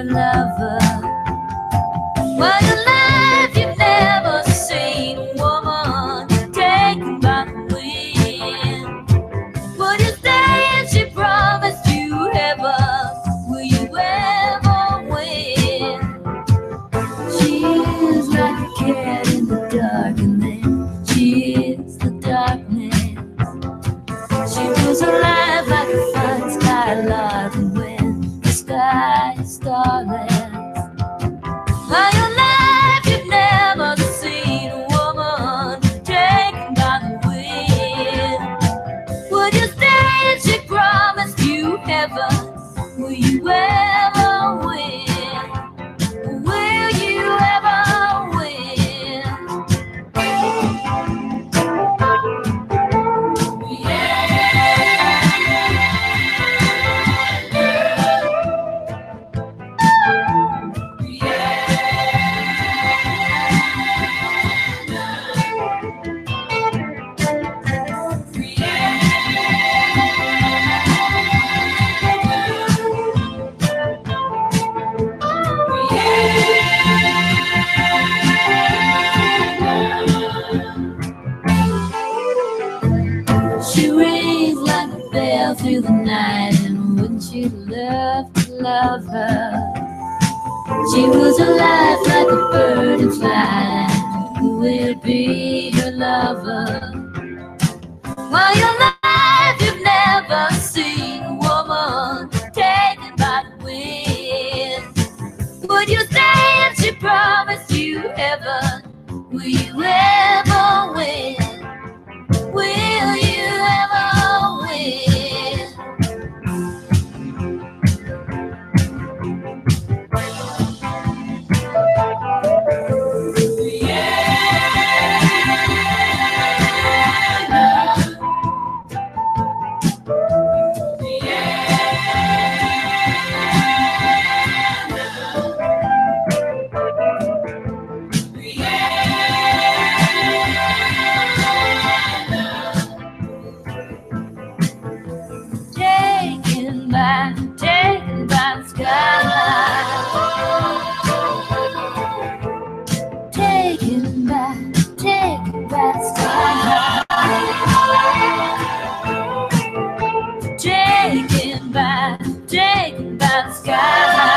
lover. While your life you've never seen a woman taken by the wind. Would you stay if she promised you heaven? Will you ever win? She is like a cat in the dark, and then she is the darkness. She was alive like a fine skylark, and when the sky is starless. By your life you've never seen a woman taken by the wind. Would you stay if she promised you heaven? Will you ever win? Will you ever win? She rings like a bell through the night, and wouldn't you love to love her? She was alive like a bird in flight. Who will be her lover? While your life you've never seen a woman taken by the wind. Would you stay if she promised you heaven? Will you ever win? Will you ever win? Taken by the skyline. Taken by the skyline. Taken by the skyline.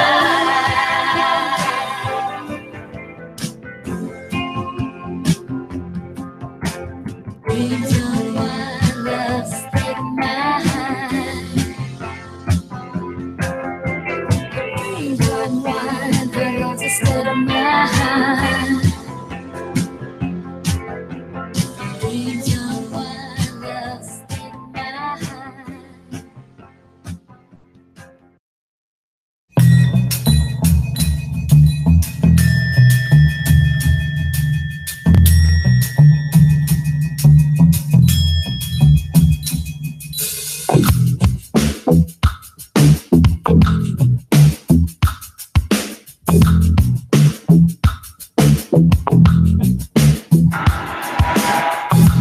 Dreams of one love's taken mine. Instead of mine, dreams of one love's taken mine.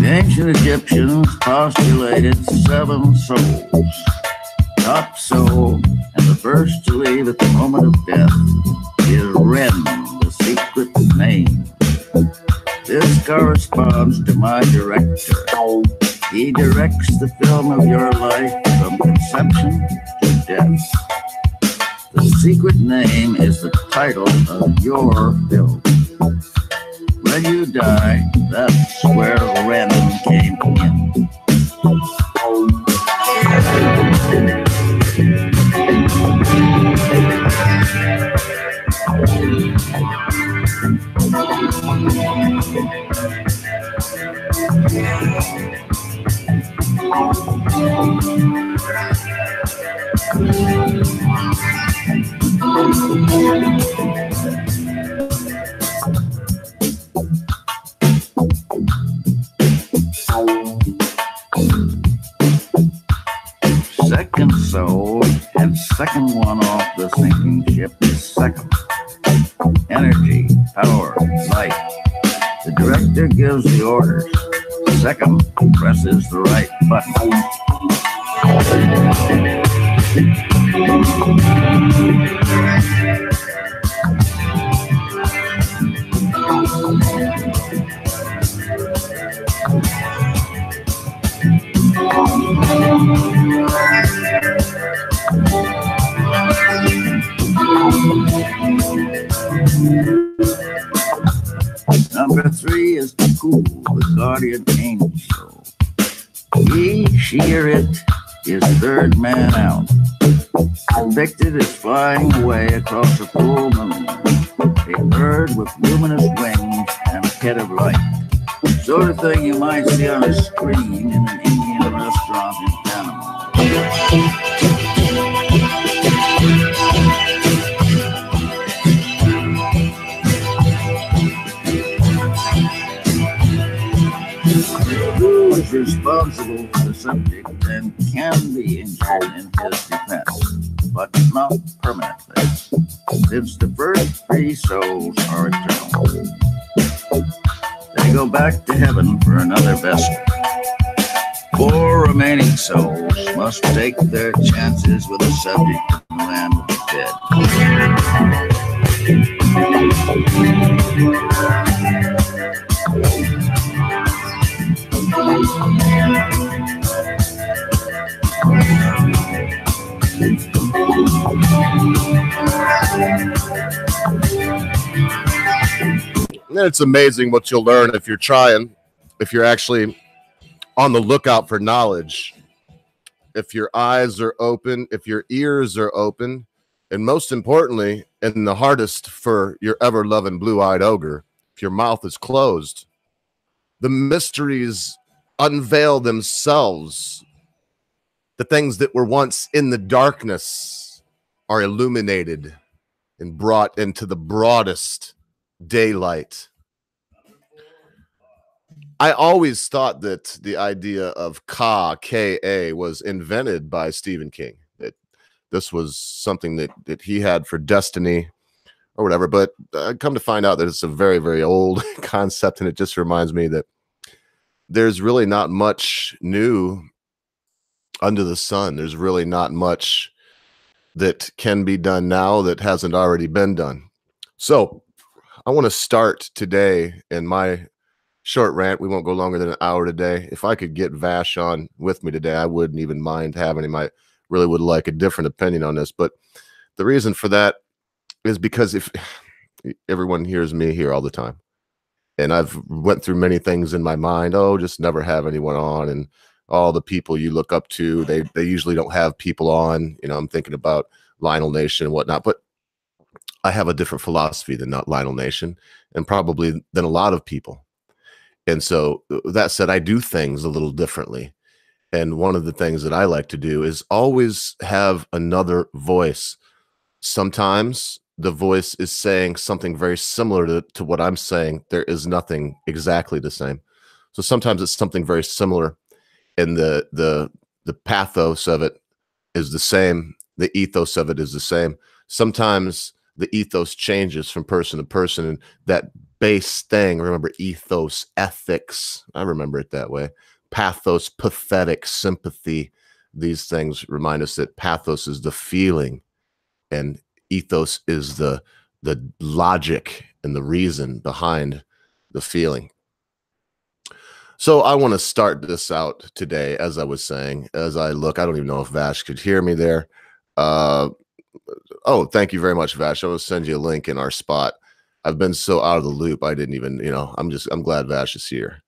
Ancient Egyptians postulated 7 souls. Top soul, and the first to leave at the moment of death, is Ren, the secret name. This corresponds to my director. He directs the film of your life from conception to death. The secret name is the title of your film. When you die, that's where Ren came in. Second soul and second one off the sinking ship is second. Energy, power, light. The director gives the orders. Second presses the right button. Number 3 is the Cool, the guardian angel. He, she, or it is third man out. Convicted is flying away across a full moon, a bird with luminous wings and a head of light. Sort of thing you might see on a screen in an Indian restaurant in Panama. Who is responsible for the subject and can be injured in his defense, but not permanently, since the first 3 souls are eternal. They go back to heaven for another vessel. 4 remaining souls must take their chances with the subject in the land of the dead. It's amazing what you'll learn if you're trying, if you're actually on the lookout for knowledge, if your eyes are open, if your ears are open, and most importantly, and the hardest for your ever-loving blue-eyed ogre, if your mouth is closed, the mysteries unveil themselves. The things that were once in the darkness are illuminated and brought into the broadest daylight. I always thought that the idea of K-A was invented by Stephen King. That this was something that he had for destiny or whatever. But I come to find out that it's a very, very old concept, and it just reminds me that there's really not much new under the sun. There's really not much that can be done now that hasn't already been done. So I want to start today in my short rant. We won't go longer than an hour today. If I could get Vash on with me today, I wouldn't even mind having him. I really would like a different opinion on this. But the reason for that is because if everyone hears me here all the time, and I've went through many things in my mind, just never have anyone on, and all the people you look up to, they usually don't have people on. I'm thinking about Lionel Nation and whatnot, but I have a different philosophy than not Lionel Nation, and probably than a lot of people. And so that said, I do things a little differently. And one of the things that I like to do is always have another voice. Sometimes the voice is saying something very similar to what I'm saying. There is nothing exactly the same. So sometimes it's something very similar, and the pathos of it is the same. The ethos of it is the same. Sometimes the ethos changes from person to person, and that base thing, remember, ethos, ethics, I remember it that way. Pathos, pathetic, sympathy, these things remind us that pathos is the feeling and ethos is the logic and the reason behind the feeling. So I want to start this out today, as I was saying, as I look. I don't even know if Vash could hear me there. Oh, thank you very much, Vash. I will send you a link in our spot. I've been so out of the loop. I didn't even, I'm glad Vash is here.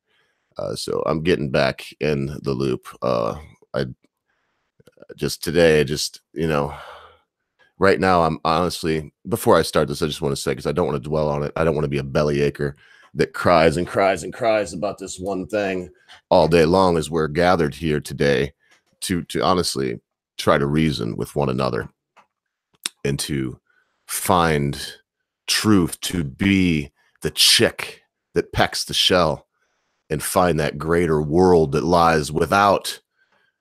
So I'm getting back in the loop. I just today, right now, I'm honestly, before I start this, I just want to say, because I don't want to dwell on it. I don't want to be a bellyacre that cries and cries and cries about this one thing all day long, as we're gathered here today to honestly try to reason with one another and to find truth, to be the chick that pecks the shell and find that greater world that lies without,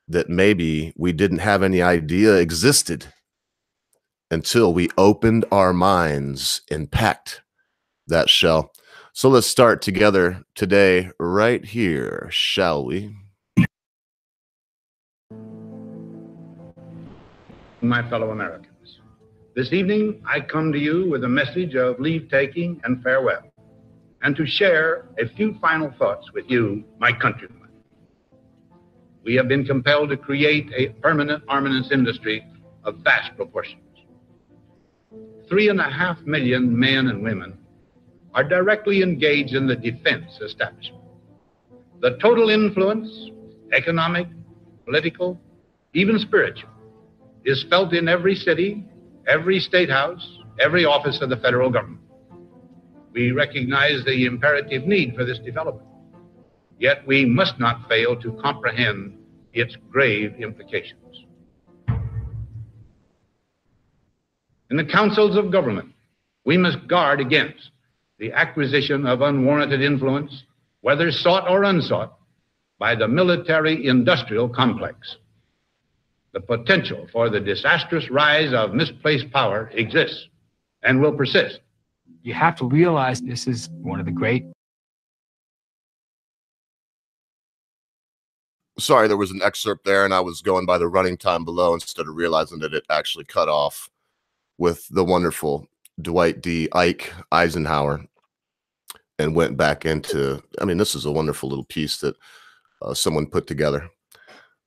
that maybe we didn't have any idea existed until we opened our minds and pecked that shell. So let's start together today right here, shall we? My fellow Americans, this evening I come to you with a message of leave-taking and farewell, and to share a few final thoughts with you, my countrymen. We have been compelled to create a permanent armaments industry of vast proportions. 3.5 million men and women are directly engaged in the defense establishment. The total influence, economic, political, even spiritual, is felt in every city, every state house, every office of the federal government. We recognize the imperative need for this development, yet we must not fail to comprehend its grave implications. In the councils of government, we must guard against the acquisition of unwarranted influence, whether sought or unsought, by the military-industrial complex. The potential for the disastrous rise of misplaced power exists and will persist. You have to realize this is one of the great. Sorry, there was an excerpt there, and I was going by the running time below instead of realizing that it actually cut off with the wonderful Dwight D. Ike Eisenhower and went back into, I mean, this is a wonderful little piece that someone put together.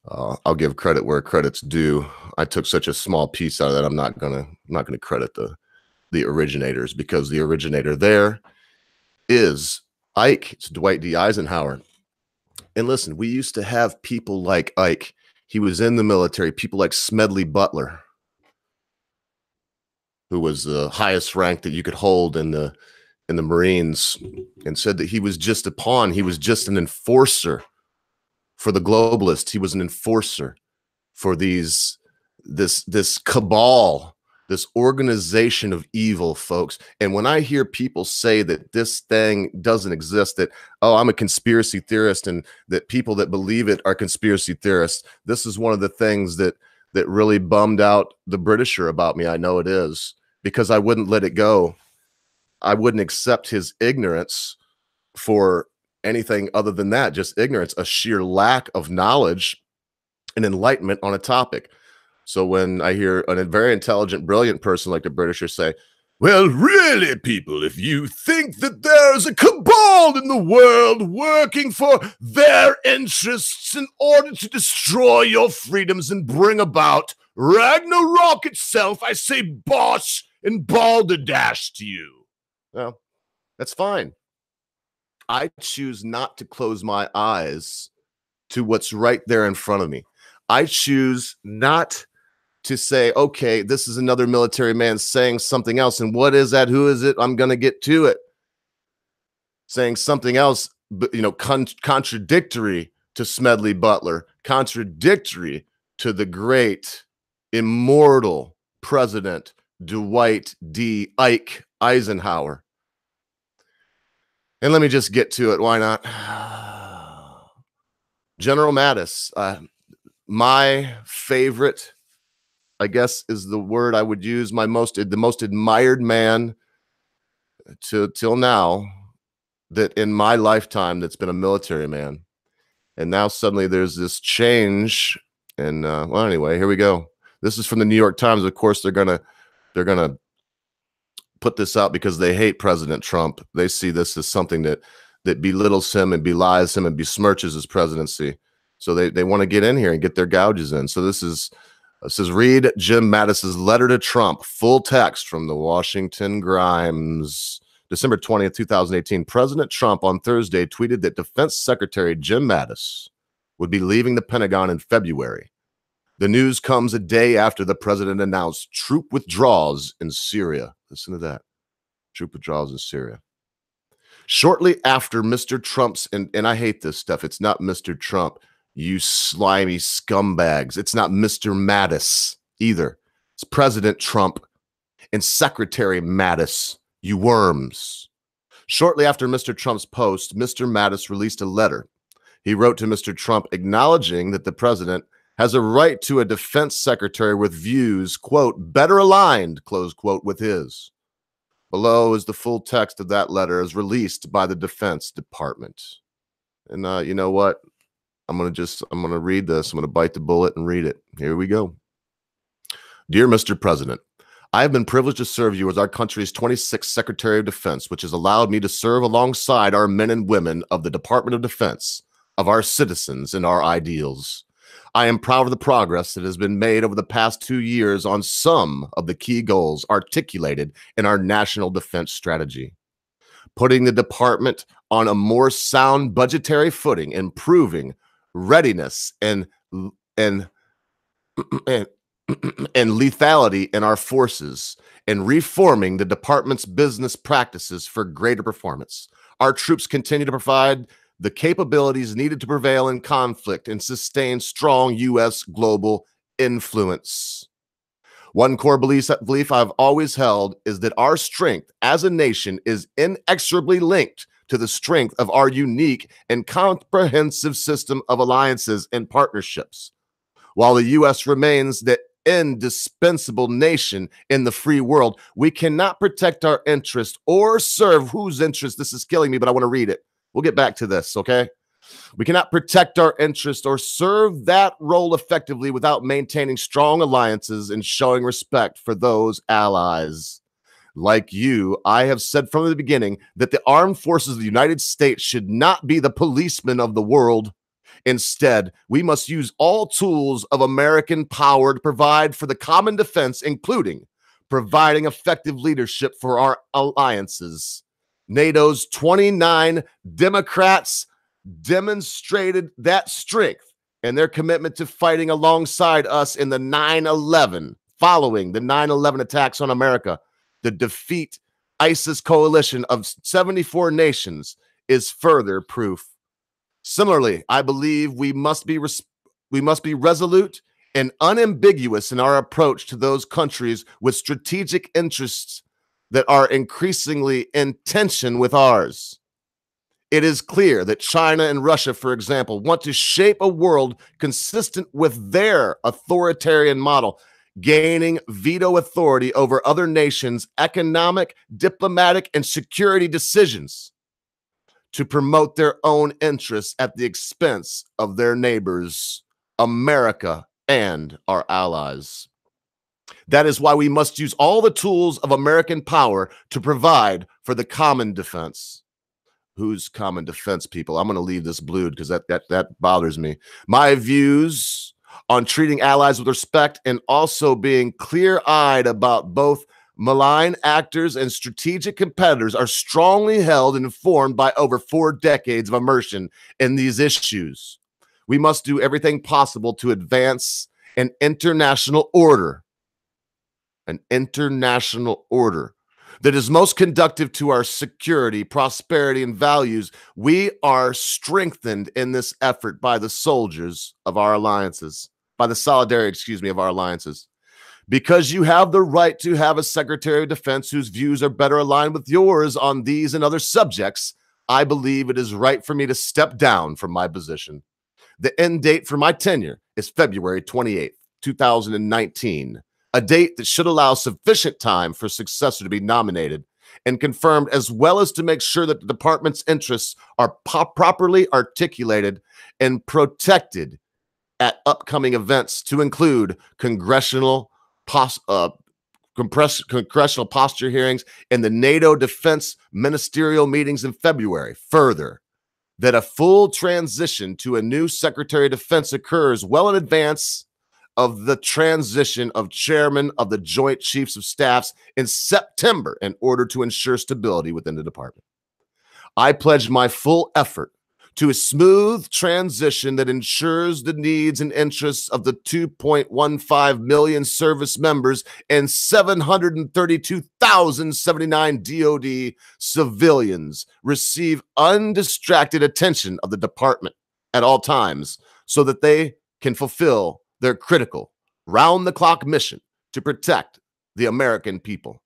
I'll give credit where credit's due. I took such a small piece out of that. I'm not gonna credit the originators, because the originator there is Ike. It's Dwight D. Eisenhower. And listen, we used to have people like Ike. He was in the military. People like Smedley Butler, who was the highest rank that you could hold in the Marines, and said that he was just a pawn. He was just an enforcer for the globalists. He was an enforcer for this cabal, this organization of evil, folks. And when I hear people say that this thing doesn't exist, that, oh, I'm a conspiracy theorist, and that people that believe it are conspiracy theorists, this is one of the things that really bummed out the Britisher about me. I know it is, because I wouldn't let it go. I wouldn't accept his ignorance for anything other than that, just ignorance, a sheer lack of knowledge and enlightenment on a topic. So when I hear a very intelligent, brilliant person like the Britisher say, well, really, people, if you think that there's a cabal in the world working for their interests in order to destroy your freedoms and bring about Ragnarok itself, I say bosh and balderdash to you. Well, that's fine. I choose not to close my eyes to what's right there in front of me. I choose not to say, okay, this is another military man saying something else. And what is that? Who is it? I'm going to get to it. Saying something else, but, contradictory to Smedley Butler, contradictory to the great, immortal President Dwight D. Ike Eisenhower. And let me just get to it. Why not? General Mattis, my favorite, I guess, is the word I would use, the most admired man till now, that in my lifetime, that's been a military man. And now suddenly there's this change. And well, anyway, here we go. This is from the New York Times. Of course, they're gonna put this out because they hate President Trump. They see this as something that belittles him and belies him and besmirches his presidency. So they want to get in here and get their gouges in. So this says, read Jim Mattis's letter to Trump, full text from the Washington Grimes. December 20th, 2018, President Trump on Thursday tweeted that Defense Secretary Jim Mattis would be leaving the Pentagon in February. The news comes a day after the president announced troop withdrawals in Syria. Listen to that. Troop withdrawals in Syria. Shortly after Mr. Trump's, and I hate this stuff. It's not Mr. Trump, you slimy scumbags. It's not Mr. Mattis either. It's President Trump and Secretary Mattis, you worms. Shortly after Mr. Trump's post, Mr. Mattis released a letter. He wrote to Mr. Trump acknowledging that the president has a right to a defense secretary with views, quote, better aligned, close quote, with his. Below is the full text of that letter as released by the Defense Department. And you know what? I'm going to read this. I'm going to bite the bullet and read it. Here we go. Dear Mr. President, I have been privileged to serve you as our country's 26th Secretary of Defense, which has allowed me to serve alongside our men and women of the Department of Defense, of our citizens and our ideals. I am proud of the progress that has been made over the past 2 years on some of the key goals articulated in our national defense strategy. Putting the department on a more sound budgetary footing, improving readiness and lethality in our forces, and reforming the department's business practices for greater performance. Our troops continue to provide the capabilities needed to prevail in conflict and sustain strong U.S. global influence. One core belief I've always held is that our strength as a nation is inexorably linked to the strength of our unique and comprehensive system of alliances and partnerships. While the U.S. remains the indispensable nation in the free world, we cannot protect our interest or serve whose interest. This is killing me, but I want to read it. We'll get back to this, okay? We cannot protect our interest or serve that role effectively without maintaining strong alliances and showing respect for those allies. Like you, I have said from the beginning that the armed forces of the United States should not be the policemen of the world. Instead, we must use all tools of American power to provide for the common defense, including providing effective leadership for our alliances. NATO's 29 Democrats demonstrated that strength and their commitment to fighting alongside us in the 9/11, following the 9/11 attacks on America. The defeat ISIS coalition of 74 nations is further proof. Similarly, I believe we must be resolute and unambiguous in our approach to those countries with strategic interests that are increasingly in tension with ours. It is clear that China and Russia, for example, want to shape a world consistent with their authoritarian model, gaining veto authority over other nations' economic, diplomatic, and security decisions to promote their own interests at the expense of their neighbors, America, and our allies. That is why we must use all the tools of American power to provide for the common defense. Whose common defense, people? I'm going to leave this blued because that bothers me. My views on treating allies with respect and also being clear-eyed about both malign actors and strategic competitors are strongly held and informed by over 4 decades of immersion in these issues. We must do everything possible to advance an international order that is most conducive to our security, prosperity, and values. We are strengthened in this effort by the soldiers of our alliances, by the solidarity, of our alliances. Because you have the right to have a Secretary of Defense whose views are better aligned with yours on these and other subjects, I believe it is right for me to step down from my position. The end date for my tenure is February 28th, 2019. A date that should allow sufficient time for a successor to be nominated and confirmed, as well as to make sure that the department's interests are properly articulated and protected at upcoming events, to include congressional posture hearings and the NATO defense ministerial meetings in February. Further, that a full transition to a new Secretary of Defense occurs well in advance of the transition of chairman of the Joint Chiefs of Staffs in September in order to ensure stability within the department. I pledge my full effort to a smooth transition that ensures the needs and interests of the 2.15 million service members and 732,079 DoD civilians receive undistracted attention of the department at all times so that they can fulfill their critical, round-the-clock mission to protect the American people.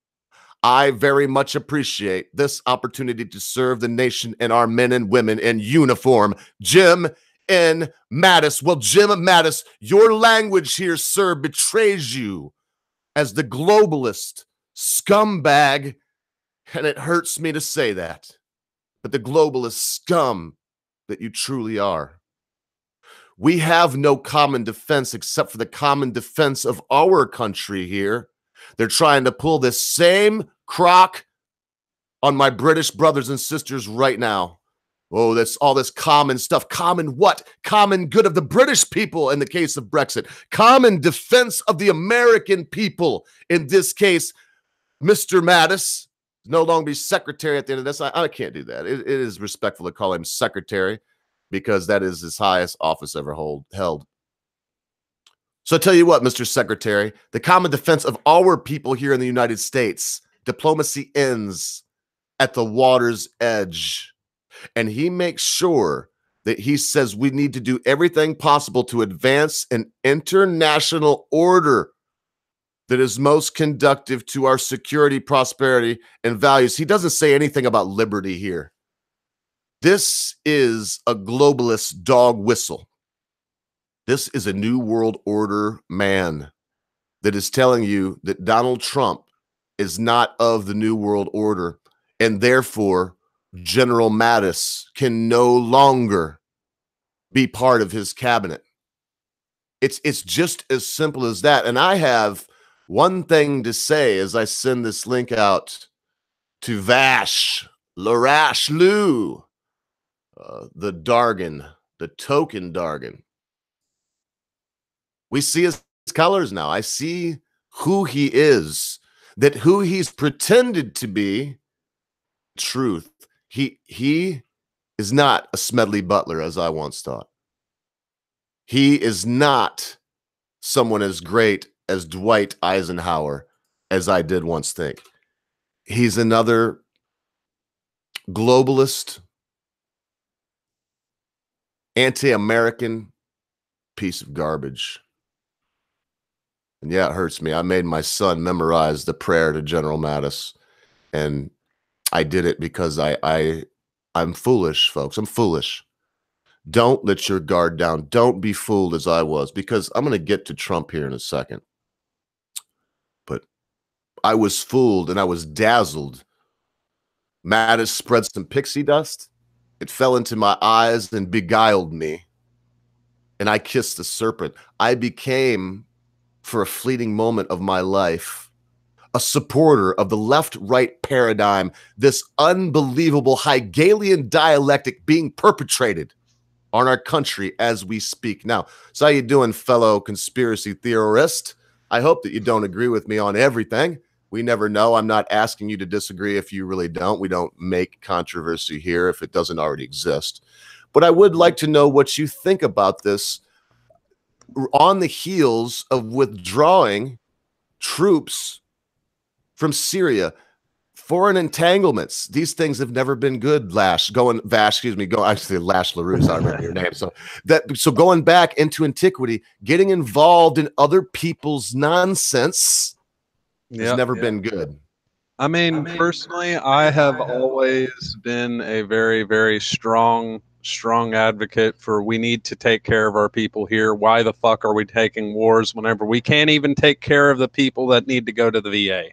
I very much appreciate this opportunity to serve the nation and our men and women in uniform. Jim N. Mattis. Well, Jim Mattis, your language here, sir, betrays you as the globalist scumbag, and it hurts me to say that, but the globalist scum that you truly are. We have no common defense except for the common defense of our country here. They're trying to pull this same crock on my British brothers and sisters right now. Oh, that's all this common stuff. Common what? Common good of the British people in the case of Brexit. Common defense of the American people. In this case, Mr. Mattis no longer be secretary at the end of this. I can't do that. It is respectful to call him secretary because that is his highest office ever held. So I tell you what, Mr. Secretary, the common defense of our people here in the United States, diplomacy ends at the water's edge. And he makes sure that he says we need to do everything possible to advance an international order that is most conducive to our security, prosperity, and values. He doesn't say anything about liberty here. This is a globalist dog whistle. This is a new world order man that is telling you that Donald Trump is not of the new world order, and therefore General Mattis can no longer be part of his cabinet. It's just as simple as that. And I have one thing to say as I send this link out to Vash Larash Lou, the Dargan, the token Dargan. We see his colors now. I see who he is, that who he's pretended to be, truth. He is not a Smedley Butler, as I once thought. He is not someone as great as Dwight Eisenhower, as I did once think. He's another globalist, anti-American piece of garbage. And yeah, it hurts me. I made my son memorize the prayer to General Mattis, and I did it because I'm foolish, folks. I'm foolish. Don't let your guard down. Don't be fooled as I was, because I'm going to get to Trump here in a second. But I was fooled and I was dazzled. Mattis spread some pixie dust. It fell into my eyes and beguiled me. And I kissed the serpent. I became, for a fleeting moment of my life, a supporter of the left-right paradigm, this unbelievable Hegelian dialectic being perpetrated on our country as we speak now. So how you doing, fellow conspiracy theorist? I hope that you don't agree with me on everything. We never know. I'm not asking you to disagree if you really don't. We don't make controversy here if it doesn't already exist. But I would like to know what you think about this on the heels of withdrawing troops from Syria, foreign entanglements. These things have never been good. Lash LaRue. I remember your name. So going back into antiquity, getting involved in other people's nonsense has never been good. I mean, personally, I have always been a very, very strong advocate for we need to take care of our people here. Why the fuck are we taking wars whenever we can't even take care of the people that need to go to the VA?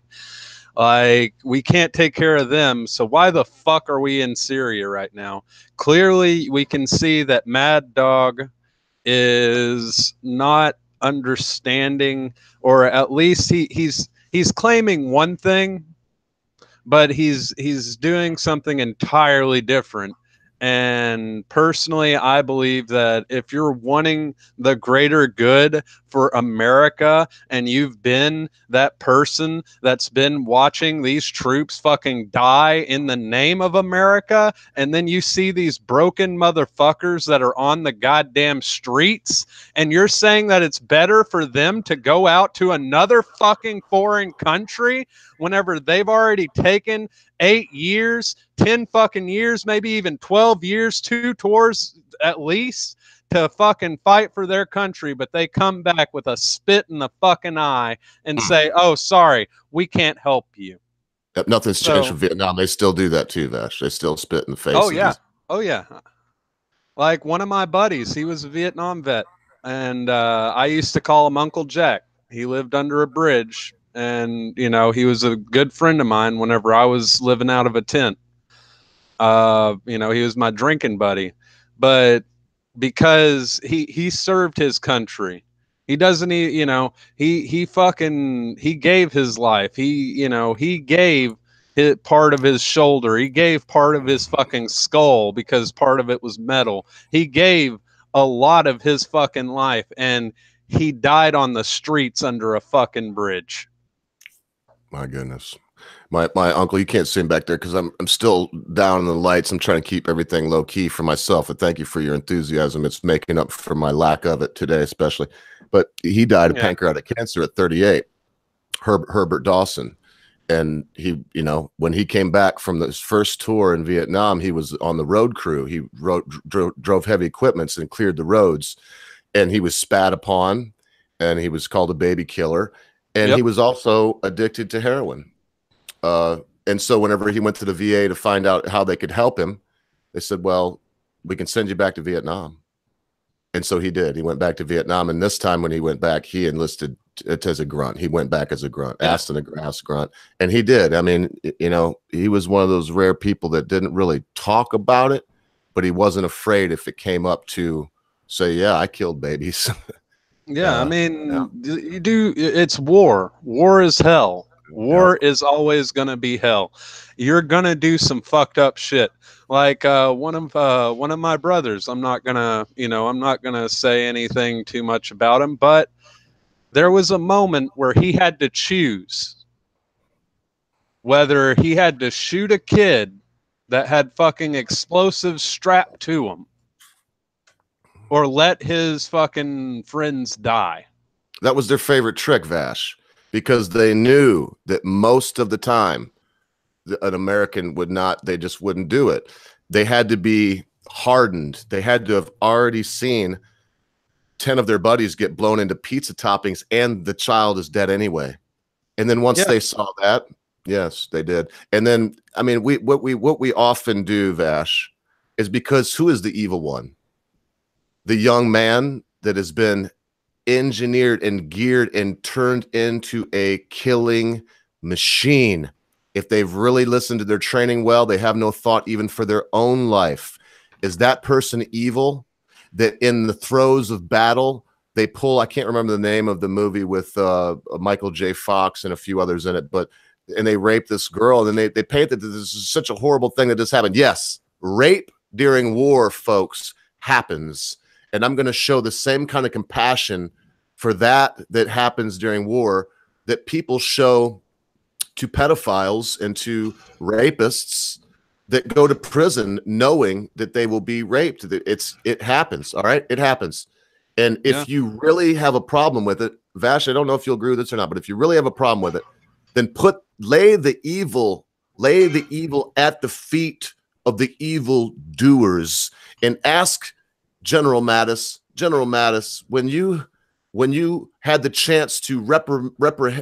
Like, we can't take care of them, so why the fuck are we in Syria right now? Clearly, we can see that Mad Dog is not understanding, or at least he's claiming one thing, but he's doing something entirely different. And personally, I believe that if you're wanting the greater good for America and you've been that person that's been watching these troops fucking die in the name of America, and then you see these broken motherfuckers that are on the goddamn streets, and you're saying that it's better for them to go out to another fucking foreign country whenever they've already taken 8 years, 10 fucking years, maybe even 12 years, 2 tours at least, to fucking fight for their country, but they come back with a spit in the fucking eye and say, oh, sorry, we can't help you. Nothing's changed from Vietnam. They still do that too, Vash. They still spit in the face. Oh, yeah. Oh, yeah. Like one of my buddies, he was a Vietnam vet, and I used to call him Uncle Jack. He lived under a bridge. And, you know, he was a good friend of mine whenever I was living out of a tent. You know, he was my drinking buddy. But because he served his country, he doesn't, he gave his life. He gave part of his shoulder. He gave part of his fucking skull because part of it was metal. He gave a lot of his fucking life, and he died on the streets under a fucking bridge. My goodness. My uncle, you can't see him back there because I'm still down in the lights. I'm trying to keep everything low key for myself. And thank you for your enthusiasm. It's making up for my lack of it today, especially. But he died of pancreatic cancer at 38. Herbert Dawson. And he, you know, when he came back from his first tour in Vietnam, he was on the road crew. He drove heavy equipments and cleared the roads. And he was spat upon, and he was called a baby killer. And he was also addicted to heroin. And so whenever he went to the VA to find out how they could help him, they said, well, we can send you back to Vietnam. And so he did. He went back to Vietnam. And this time when he went back, he enlisted as a grunt. He went back as a grunt, asked grunt. And he did. I mean, you know, he was one of those rare people that didn't really talk about it, but he wasn't afraid if it came up to say, yeah, I killed babies. I mean, you do. It's war. War is hell. War is always going to be hell. You're going to do some fucked up shit. Like one of my brothers, I'm not going to say anything too much about him, but there was a moment where he had to choose whether he had to shoot a kid that had fucking explosives strapped to him or let his fucking friends die. That was their favorite trick, Vash, because they knew that most of the time an American would not, they just wouldn't do it. They had to be hardened. They had to have already seen 10 of their buddies get blown into pizza toppings and the child is dead anyway. And then once they saw that, yes, they did. And then, I mean, what we often do, Vash, is because who is the evil one? The young man that has been engineered and geared and turned into a killing machine. If they've really listened to their training well, they have no thought even for their own life. Is that person evil? That in the throes of battle, they pull, I can't remember the name of the movie with Michael J. Fox and a few others in it, and they rape this girl, and they paint that this is such a horrible thing that just happened. Yes, rape during war, folks, happens. And I'm going to show the same kind of compassion for that happens during war that people show to pedophiles and to rapists that go to prison knowing that they will be raped. It happens. All right. It happens. And if you really have a problem with it, Vash, I don't know if you'll agree with this or not, but if you really have a problem with it, then lay the evil at the feet of the evil doers and ask General Mattis, when you had the chance to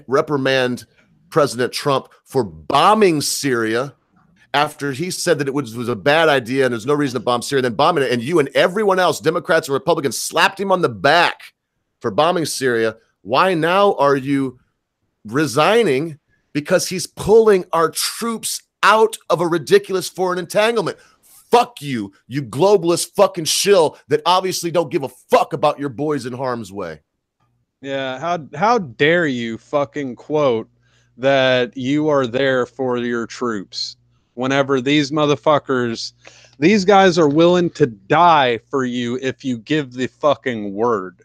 reprimand President Trump for bombing Syria after he said that it was a bad idea and there's no reason to bomb Syria, then bombing it, and you and everyone else, Democrats and Republicans, slapped him on the back for bombing Syria. Why now are you resigning? Because he's pulling our troops out of a ridiculous foreign entanglement. Fuck you, you globalist fucking shill that obviously don't give a fuck about your boys in harm's way. Yeah, how dare you fucking quote that you are there for your troops whenever these motherfuckers, these guys are willing to die for you if you give the fucking word.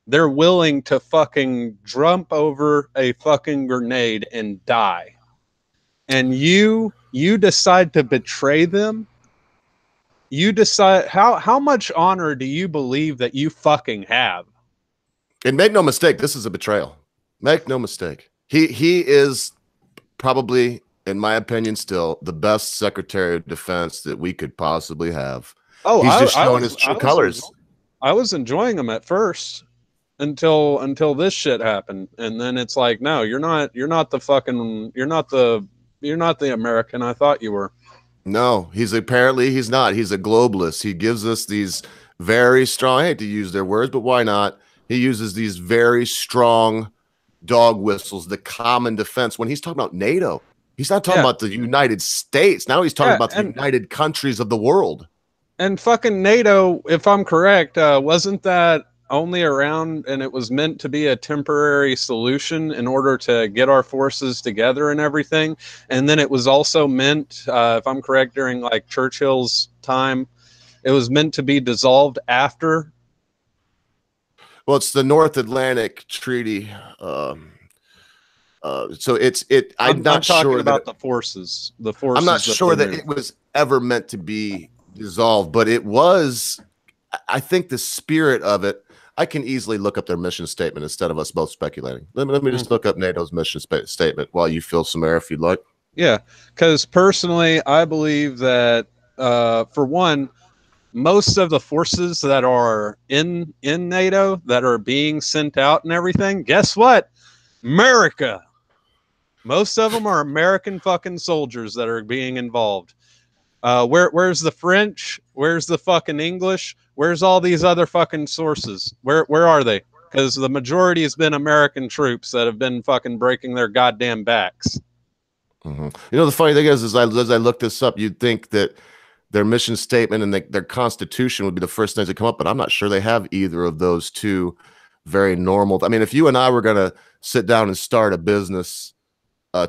They're willing to fucking jump over a fucking grenade and die. And you decide to betray them. You decide how much honor do you believe that you fucking have? And make no mistake, this is a betrayal. Make no mistake. He is probably, in my opinion, still the best Secretary of Defense that we could possibly have. Oh, he's just showing his true colors. I was enjoying him at first until this shit happened, and then it's like, no, you're not the American I thought you were. No, he's not. He's a globalist. He gives us these very strong, I hate to use their words, but why not? He uses these very strong dog whistles, the common defense. When he's talking about NATO, he's not talking about the United States. Now he's talking about the United Countries of the world. And fucking NATO, if I'm correct, wasn't that only around, and it was meant to be a temporary solution in order to get our forces together and everything. And then it was also meant, if I'm correct, during like Churchill's time, it was meant to be dissolved after. Well, it's the North Atlantic Treaty. So I'm not talking sure about the forces. The forces. I'm not sure that it was ever meant to be dissolved, but it was. I think the spirit of it. I can easily look up their mission statement instead of us both speculating. Let me just look up NATO's mission statement while you fill some air if you'd like. Yeah, because personally, I believe that for one, most of the forces that are in NATO that are being sent out and everything, guess what? America. Most of them are American fucking soldiers that are being involved. Where's the French? Where's the fucking English? Where's all these other fucking sources? Where are they? Because the majority has been American troops that have been fucking breaking their goddamn backs. Mm-hmm. You know, the funny thing is as I look this up, you'd think that their mission statement and their constitution would be the first things that come up, but I'm not sure they have either of those two very normal. I mean, if you and I were going to sit down and start a business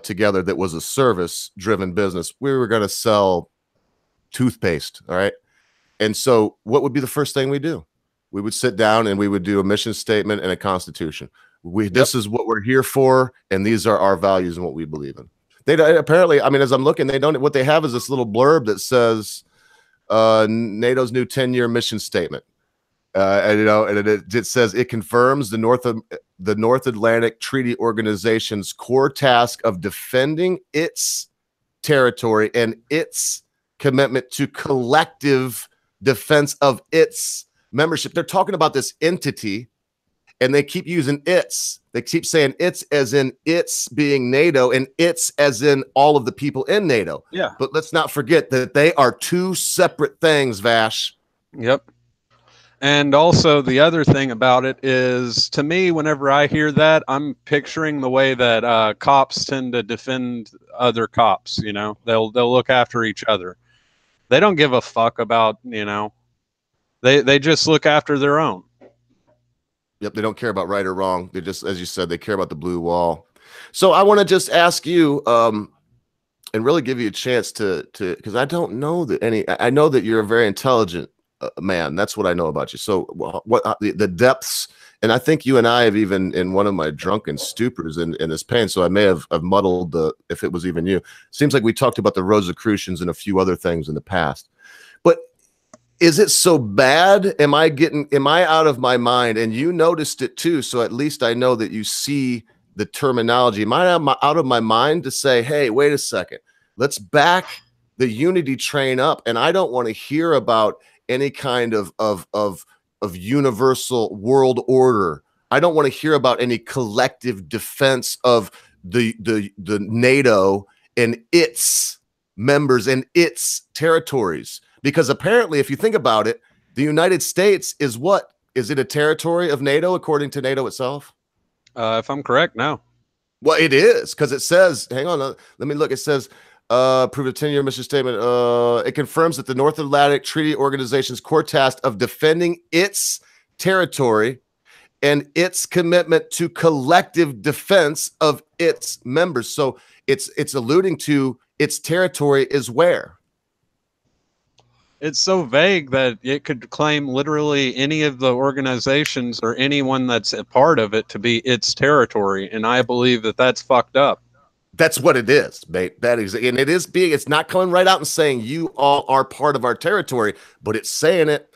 together that was a service-driven business, we were going to sell toothpaste, all right? And so what would be the first thing we do? We would sit down and we would do a mission statement and a constitution. This is what we're here for, and these are our values and what we believe in. They apparently, I mean, as I'm looking, what they have is this little blurb that says NATO's new 10-year mission statement. And it says it confirms the North Atlantic Treaty Organization's core task of defending its territory and its commitment to collective defense of its membership. They're talking about this entity, and they keep using its. They keep saying it's as in it's being NATO and it's as in all of the people in NATO. Yeah. But let's not forget that they are two separate things, Vash. Yep. And also the other thing about it is, to me, whenever I hear that, I'm picturing the way that cops tend to defend other cops. You know, they'll look after each other. They don't give a fuck about, you know, they just look after their own. Yep, they don't care about right or wrong. They just, as you said, they care about the blue wall. So I want to just ask you, and really give you a chance to, because I don't know that I know that you're a very intelligent man. That's what I know about you. So what the depths, and I think you and I have even in one of my drunken stupors in this pain. So I may have muddled if it was even you. Seems like we talked about the Rosicrucians and a few other things in the past. But is it so bad? Am I out of my mind? And you noticed it too. So at least I know that you see the terminology. Am I out of my mind to say, hey, wait a second, let's back the unity train up. And I don't want to hear about any kind of universal world order. I don't want to hear about any collective defense of the NATO and its members and its territories. Because apparently, if you think about it, the United States is what? Is it a territory of NATO according to NATO itself? If I'm correct, no. Well, it is, because it says, hang on, let me look. It says, prove a 10-year mission statement. It confirms that the North Atlantic Treaty Organization's core task of defending its territory and its commitment to collective defense of its members. So it's alluding to its territory is where? It's so vague that it could claim literally any of the organizations or anyone that's a part of it to be its territory. And I believe that that's fucked up. That's what it is, mate. That is, and it is being, it's not coming right out and saying you all are part of our territory, but it's saying it.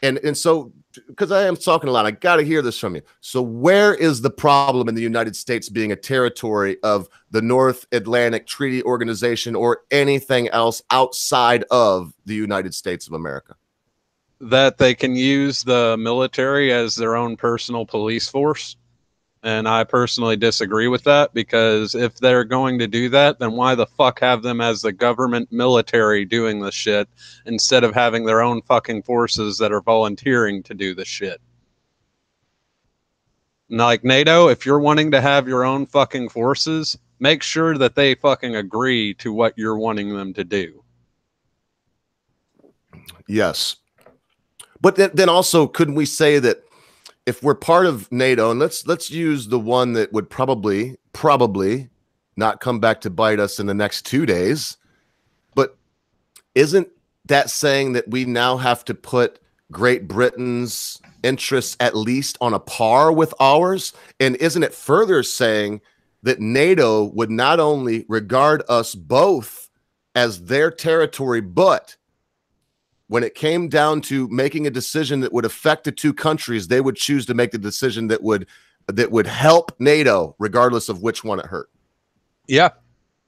And so, because I am talking a lot, I got to hear this from you. So where is the problem in the United States being a territory of the North Atlantic Treaty Organization or anything else outside of the United States of America? That they can use the military as their own personal police force. And I personally disagree with that, because if they're going to do that, then why the fuck have them as the government military doing the shit instead of having their own fucking forces that are volunteering to do the shit? Like NATO, if you're wanting to have your own fucking forces, make sure that they fucking agree to what you're wanting them to do. Yes. But then also, couldn't we say that if we're part of NATO, and let's use the one that would probably not come back to bite us in the next 2 days, but isn't that saying that we now have to put Great Britain's interests at least on a par with ours? And isn't it further saying that NATO would not only regard us both as their territory, but when it came down to making a decision that would affect the two countries, they would choose to make the decision that would help NATO, regardless of which one it hurt? Yeah,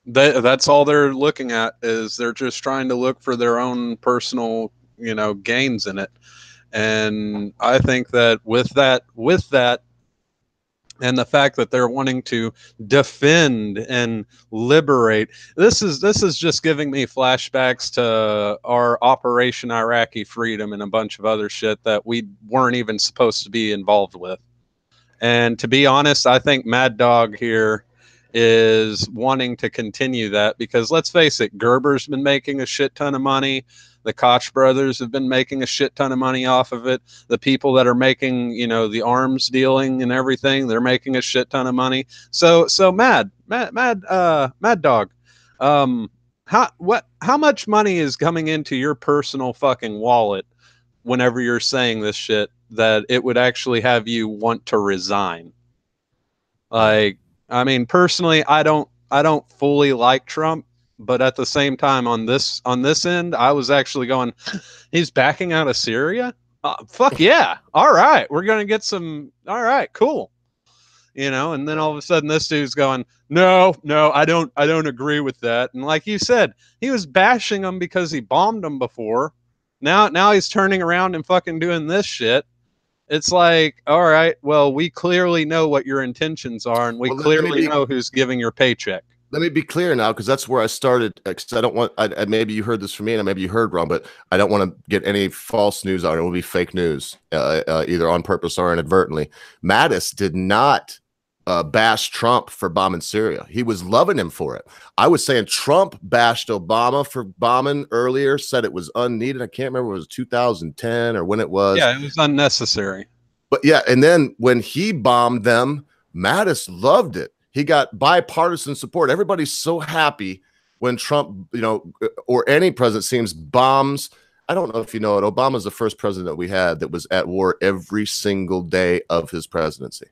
that's all they're looking at, is they're just trying to look for their own personal, gains in it. And I think that with that, and the fact that they're wanting to defend and liberate, this is just giving me flashbacks to our Operation Iraqi Freedom and a bunch of other shit that we weren't even supposed to be involved with. And to be honest, I think Mad Dog here is wanting to continue that, because let's face it, Gerber's been making a shit ton of money. The Koch brothers have been making a shit ton of money off of it. The people that are making, the arms dealing and everything, they're making a shit ton of money. So Mad Dog, how much money is coming into your personal fucking wallet whenever you're saying this shit that it would actually have you want to resign? Like, I mean, personally, I don't fully like Trump, but at the same time, on this end, I was actually going, he's backing out of Syria? Fuck yeah. All right. We're going to get some. All right, cool. And then all of a sudden this dude's going, no, I don't agree with that. And like you said, he was bashing him because he bombed him before. Now he's turning around and fucking doing this shit. It's like, all right, well, we clearly know what your intentions are, and we clearly know who's giving your paycheck. Let me be clear now, because that's where I started. Because I don't want, maybe you heard this from me, and maybe you heard wrong, but I don't want to get any false news out. It will be fake news, either on purpose or inadvertently. Mattis did not bash Trump for bombing Syria. He was loving him for it. I was saying Trump bashed Obama for bombing earlier, said it was unneeded. I can't remember if it was 2010 or when it was. Yeah, it was unnecessary. But yeah, and then when he bombed them, Mattis loved it. He got bipartisan support. Everybody's so happy when Trump, or any president seems bombs. I don't know if you know it. Obama's the first president that we had that was at war every single day of his presidency.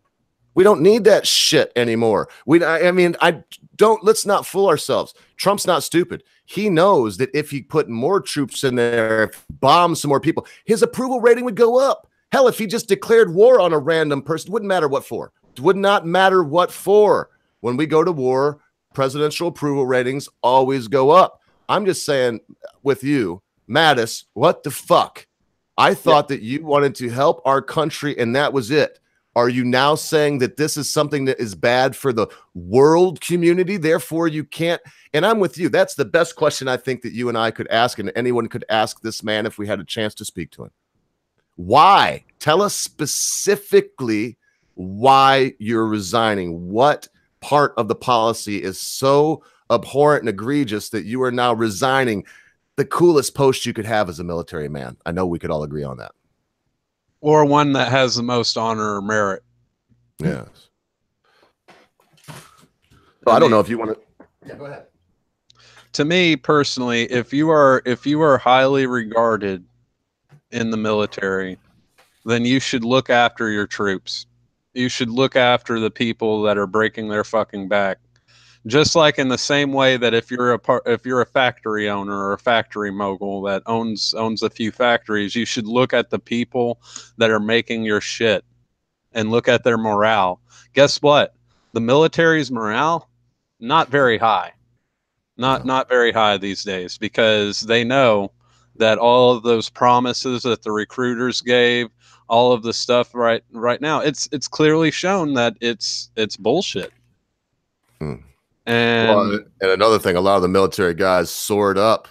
We don't need that shit anymore. Let's not fool ourselves. Trump's not stupid. He knows that if he put more troops in there, if he bombed some more people, his approval rating would go up. Hell, if he just declared war on a random person, wouldn't matter what for. It would not matter what for. When we go to war, presidential approval ratings always go up. I'm just saying with you, Mattis, what the fuck? I thought that you wanted to help our country, and that was it. Are you now saying that this is something that is bad for the world community? Therefore, you can't. And I'm with you. That's the best question I think that you and I could ask, and anyone could ask this man if we had a chance to speak to him. Why? Tell us specifically why you're resigning. What part of the policy is so abhorrent and egregious that you are now resigning the coolest post you could have as a military man? I know we could all agree on that. Or one that has the most honor or merit. Yes. So I don't know if you want to. Yeah, go ahead. To me personally, if you are highly regarded in the military, then you should look after your troops. You should look after the people that are breaking their fucking back. Just like in the same way that if you're a factory owner or a factory mogul that owns a few factories, you should look at the people that are making your shit and look at their morale. Guess what? The military's morale, not very high. Not very high these days, because they know that all of those promises that the recruiters gave, all of the stuff right now, it's clearly shown that it's bullshit. And another thing, a lot of the military guys soared up,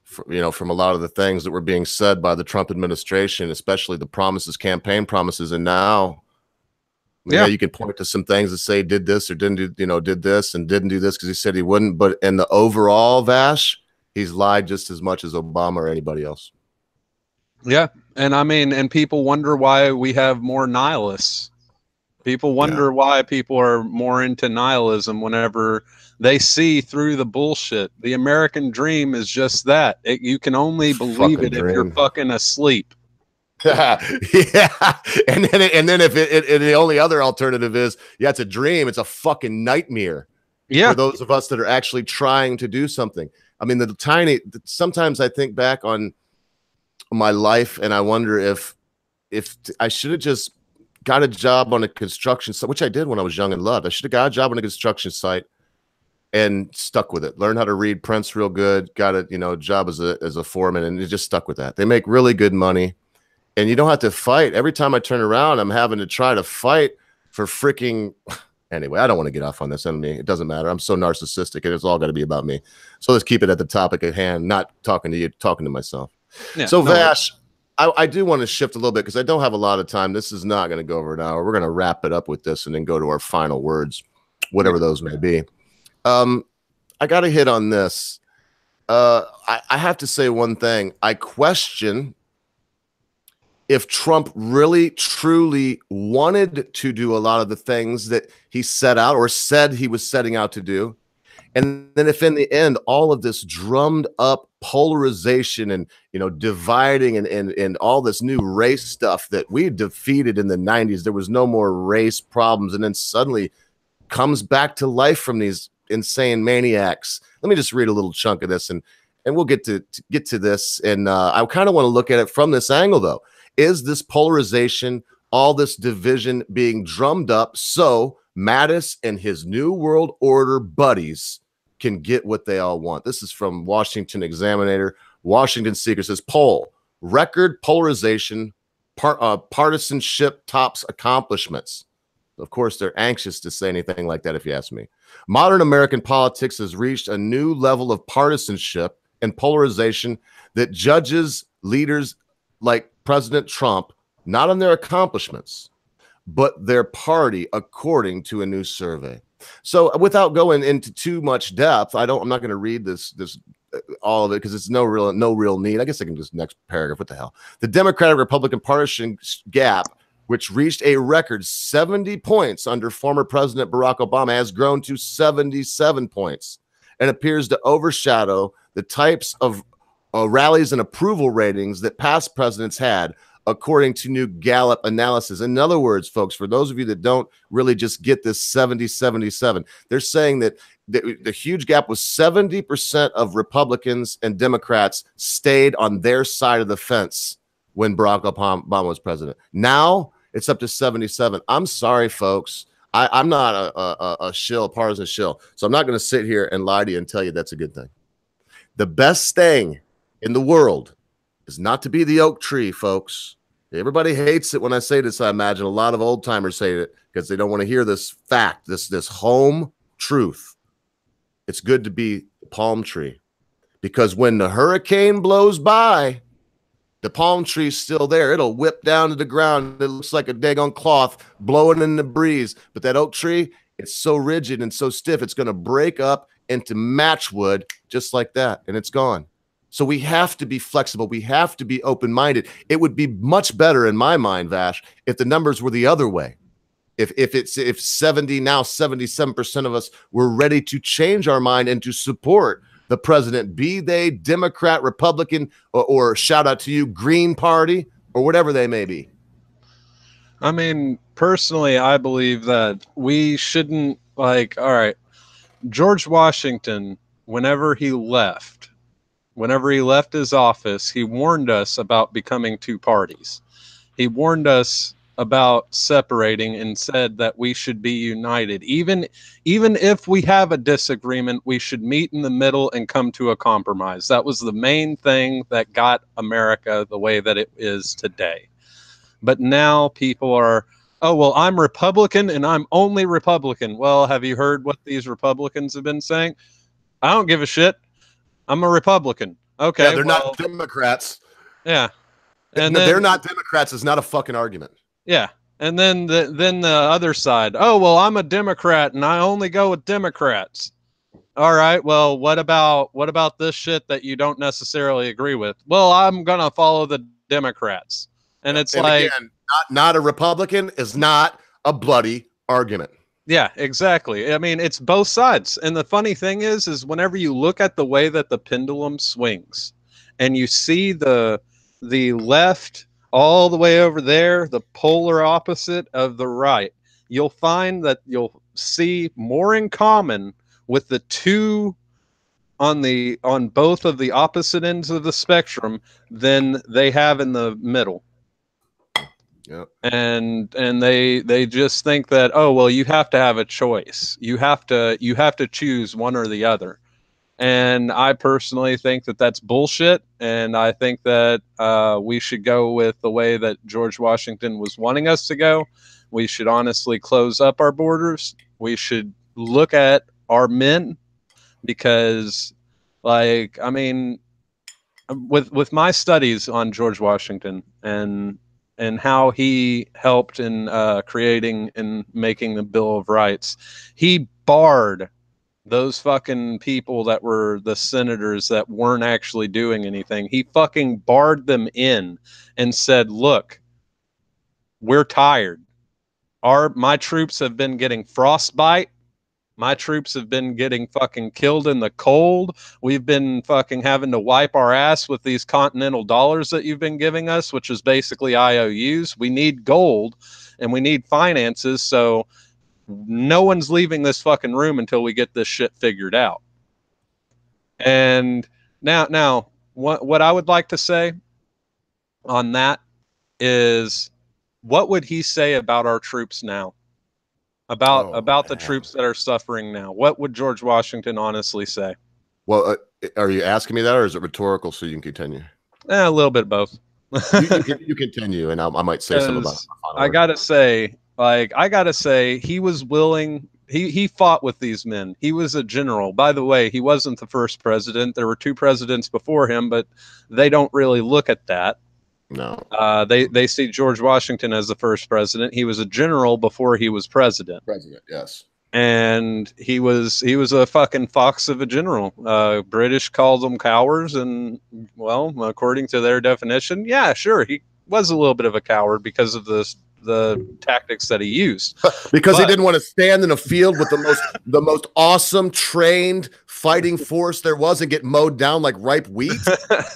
from a lot of the things that were being said by the Trump administration, especially the promises, campaign promises. And now, you can point to some things that say did this or didn't do, did this and didn't do this because he said he wouldn't. But in the overall, Vash, he's lied just as much as Obama or anybody else. Yeah. And I mean, and people wonder why we have more nihilists. People wonder why people are more into nihilism whenever they see through the bullshit. The American dream is just that. You can only believe Fucking it if you're dream. fucking asleep. Yeah, and then if and the only other alternative is, yeah, it's a dream. It's a fucking nightmare. Yeah. For those of us that are actually trying to do something. I mean, sometimes I think back on my life and I wonder if I should have just got a job on a construction site, which I did when I was young and loved. I should have got a job on a construction site and stuck with it. Learned how to read prints real good. Got a job as a foreman, and it just stuck with that. They make really good money. And you don't have to fight. Every time I turn around, I'm having to try to fight for freaking. Anyway, I don't want to get off on this. I mean, it doesn't matter. I'm so narcissistic, and it's all got to be about me. So let's keep it at the topic at hand, not talking to you, talking to myself. Yeah, so, Vash, I do want to shift a little bit because I don't have a lot of time. This is not going to go over an hour. We're going to wrap it up with this and then go to our final words, whatever those may be. I got to hit on this. I have to say one thing. I question if Trump really, truly wanted to do a lot of the things that he set out or said he was setting out to do. And then if in the end, all of this drummed up polarization and, dividing and all this new race stuff that we defeated in the 90s, there was no more race problems. And then suddenly comes back to life from these insane maniacs. Let me just read a little chunk of this and we'll get to this. And I kind of want to look at it from this angle, though. Is this polarization, all this division being drummed up so Mattis and his New World Order buddies can get what they all want? This is from Washington Examiner. Washington Seeker says, poll, record polarization, partisanship tops accomplishments. Of course, they're anxious to say anything like that, if you ask me. Modern American politics has reached a new level of partisanship and polarization that judges leaders like President Trump, not on their accomplishments, but their party, according to a new survey. So without going into too much depth, I'm not going to read this all of it because it's no real need. I guess I can just next paragraph. What the hell? The Democratic Republican partisan gap, which reached a record 70 points under former President Barack Obama, has grown to 77 points and appears to overshadow the types of rallies and approval ratings that past presidents had, according to new Gallup analysis. In other words, folks, for those of you that don't really just get this 70-77, they're saying that the huge gap was 70% of Republicans and Democrats stayed on their side of the fence when Barack Obama was president. Now it's up to 77. I'm sorry, folks. I'm not a partisan shill. So I'm not going to sit here and lie to you and tell you that's a good thing. The best thing in the world is not to be the oak tree, folks. Everybody hates it when I say this. I imagine a lot of old timers say it because they don't want to hear this fact, this home truth. It's good to be the palm tree because when the hurricane blows by, the palm tree's still there. It'll whip down to the ground. It looks like a daggone cloth blowing in the breeze. But that oak tree, it's so rigid and so stiff, it's going to break up into matchwood just like that, and it's gone. So we have to be flexible. We have to be open-minded. It would be much better in my mind, Vash, if the numbers were the other way. If 77% of us were ready to change our mind and to support the president, be they Democrat, Republican, or shout out to you, Green Party, or whatever they may be. I mean, personally, I believe that we shouldn't, all right, George Washington, whenever he left his office, he warned us about becoming two parties. He warned us about separating and said that we should be united. Even if we have a disagreement, we should meet in the middle and come to a compromise. That was the main thing that got America the way that it is today. But now people are, oh, well, I'm Republican and I'm only Republican. Well, have you heard what these Republicans have been saying? I don't give a shit. I'm a Republican. Okay. Yeah, they're not Democrats. Yeah. And they're not Democrats is not a fucking argument. Yeah. And then the other side. Oh, well, I'm a Democrat and I only go with Democrats. All right. Well, what about this shit that you don't necessarily agree with? Well, I'm going to follow the Democrats. And it's And like, again, not a Republican is not a bloody argument. yeah, exactly. I mean, it's both sides. And the funny thing is whenever you look at the way that the pendulum swings and you see the left all the way over there, the polar opposite of the right, you'll find that you'll see more in common with the two on both of the opposite ends of the spectrum than they have in the middle. Yep. And they just think that, oh well, you have to have a choice. You have to choose one or the other. And I personally think that that's bullshit. And I think that we should go with the way that George Washington was wanting us to go. We should honestly close up our borders. We should look at our men, because, like, I mean, with my studies on George Washington and how he helped in creating and making the Bill of Rights, he barred those fucking people that were the senators that weren't actually doing anything. He fucking barred them in and said, look, we're tired. My troops have been getting frostbite. My troops have been getting fucking killed in the cold. We've been fucking having to wipe our ass with these continental dollars that you've been giving us, which is basically IOUs. We need gold and we need finances. So no one's leaving this fucking room until we get this shit figured out. And now what I would like to say on that is, what would he say about our troops now? About the troops that are suffering now? What would George Washington honestly say? Well, are you asking me that, or is it rhetorical so you can continue? A little bit of both. you continue, and I might say something about it. I gotta say, he was willing. He fought with these men. He was a general. By the way, he wasn't the first president. There were two presidents before him, but they don't really look at that. No. They see George Washington as the first president. He was a general before he was president. President, yes. And he was a fucking fox of a general. British called them cowards, and well, according to their definition, yeah, sure, he was a little bit of a coward because of the tactics that he used. Because he didn't want to stand in a field with the most awesome trained fighting force there was and get mowed down like ripe wheat.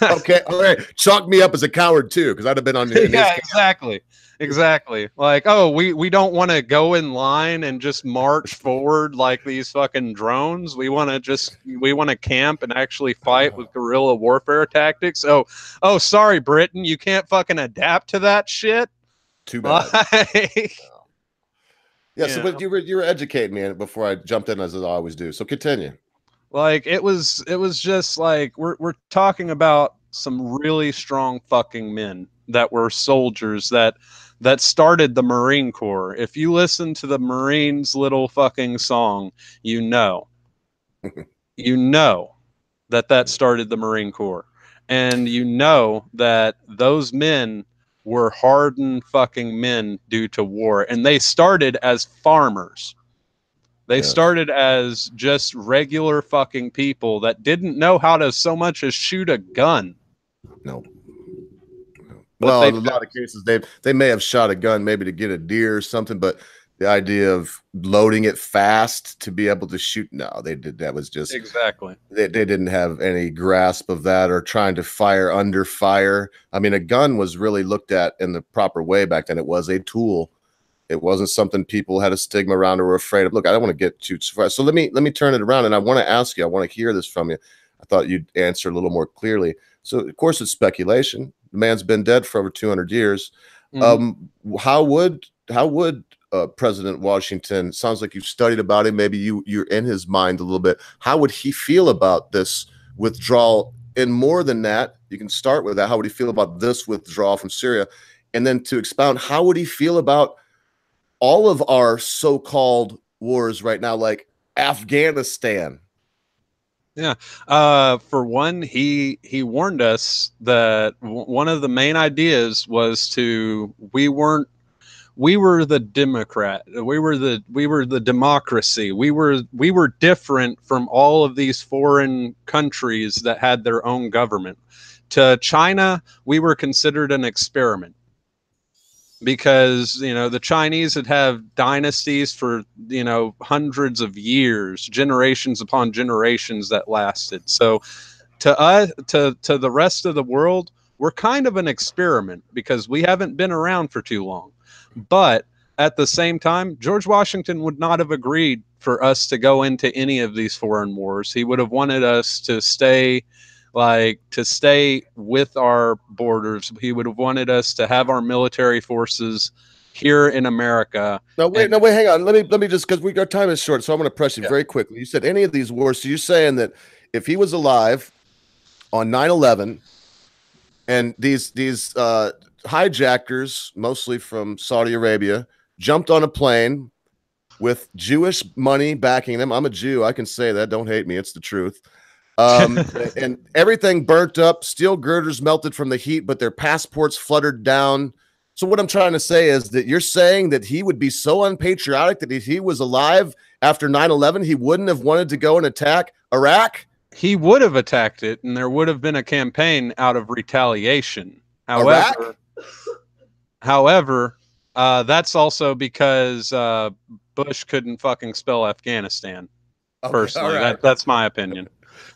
Okay, all right, chalk me up as a coward too, because I'd have been on. Yeah, exactly. Like, oh, we don't want to go in line and just march forward like these fucking drones. We want to camp and actually fight with guerrilla warfare tactics. Oh, sorry, Britain, you can't fucking adapt to that shit. Too bad. Yeah, so know. but you were educating me before I jumped in, as I always do. So continue. Like, it was just like we're talking about some really strong fucking men that were soldiers that started the Marine Corps. If you listen to the Marines' little fucking song, you know that started the Marine Corps, and you know that those men were hardened fucking men due to war, and they started as farmers. They started as just regular fucking people that didn't know how to so much as shoot a gun. No. Well, in a lot of cases, they may have shot a gun maybe to get a deer or something, but the idea of loading it fast to be able to shoot, no, they did. That was just exactly. They didn't have any grasp of that, or trying to fire under fire. I mean, a gun was really looked at in the proper way back then. It was a tool. It wasn't something people had a stigma around or were afraid of. Look, I don't want to get too far. So let me turn it around, and I want to ask you. I want to hear this from you. I thought you'd answer a little more clearly. So, of course, it's speculation. The man's been dead for over 200 years. Mm-hmm. How would President Washington, sounds like you've studied about him, maybe you're in his mind a little bit. How would he feel about this withdrawal? And more than that, you can start with that. How would he feel about this withdrawal from Syria? And then to expound, how would he feel about all of our so-called wars right now, like Afghanistan? Yeah. For one, he warned us that one of the main ideas was we weren't we were the Democrat. We were the democracy. We were different from all of these foreign countries that had their own government. To China, we were considered an experiment because, you know, the Chinese had have dynasties for, you know, hundreds of years, generations upon generations that lasted. So to us, to the rest of the world, we're kind of an experiment because we haven't been around for too long. But at the same time, George Washington would not have agreed for us to go into any of these foreign wars. He would have wanted us to stay with our borders. He would have wanted us to have our military forces here in America. No, wait, hang on. Let me just, because our time is short, so I'm going to press you very quickly. You said any of these wars, so you're saying that if he was alive on 9/11 and these hijackers, mostly from Saudi Arabia, jumped on a plane with Jewish money backing them. I'm a Jew. I can say that. Don't hate me. It's the truth. And everything burnt up. Steel girders melted from the heat, but their passports fluttered down. So what I'm trying to say is that you're saying that he would be so unpatriotic that if he was alive after 9/11, he wouldn't have wanted to go and attack Iraq? He would have attacked it, and there would have been a campaign out of retaliation. However, that's also because Bush couldn't fucking spell Afghanistan. Okay, personally, right. That's my opinion.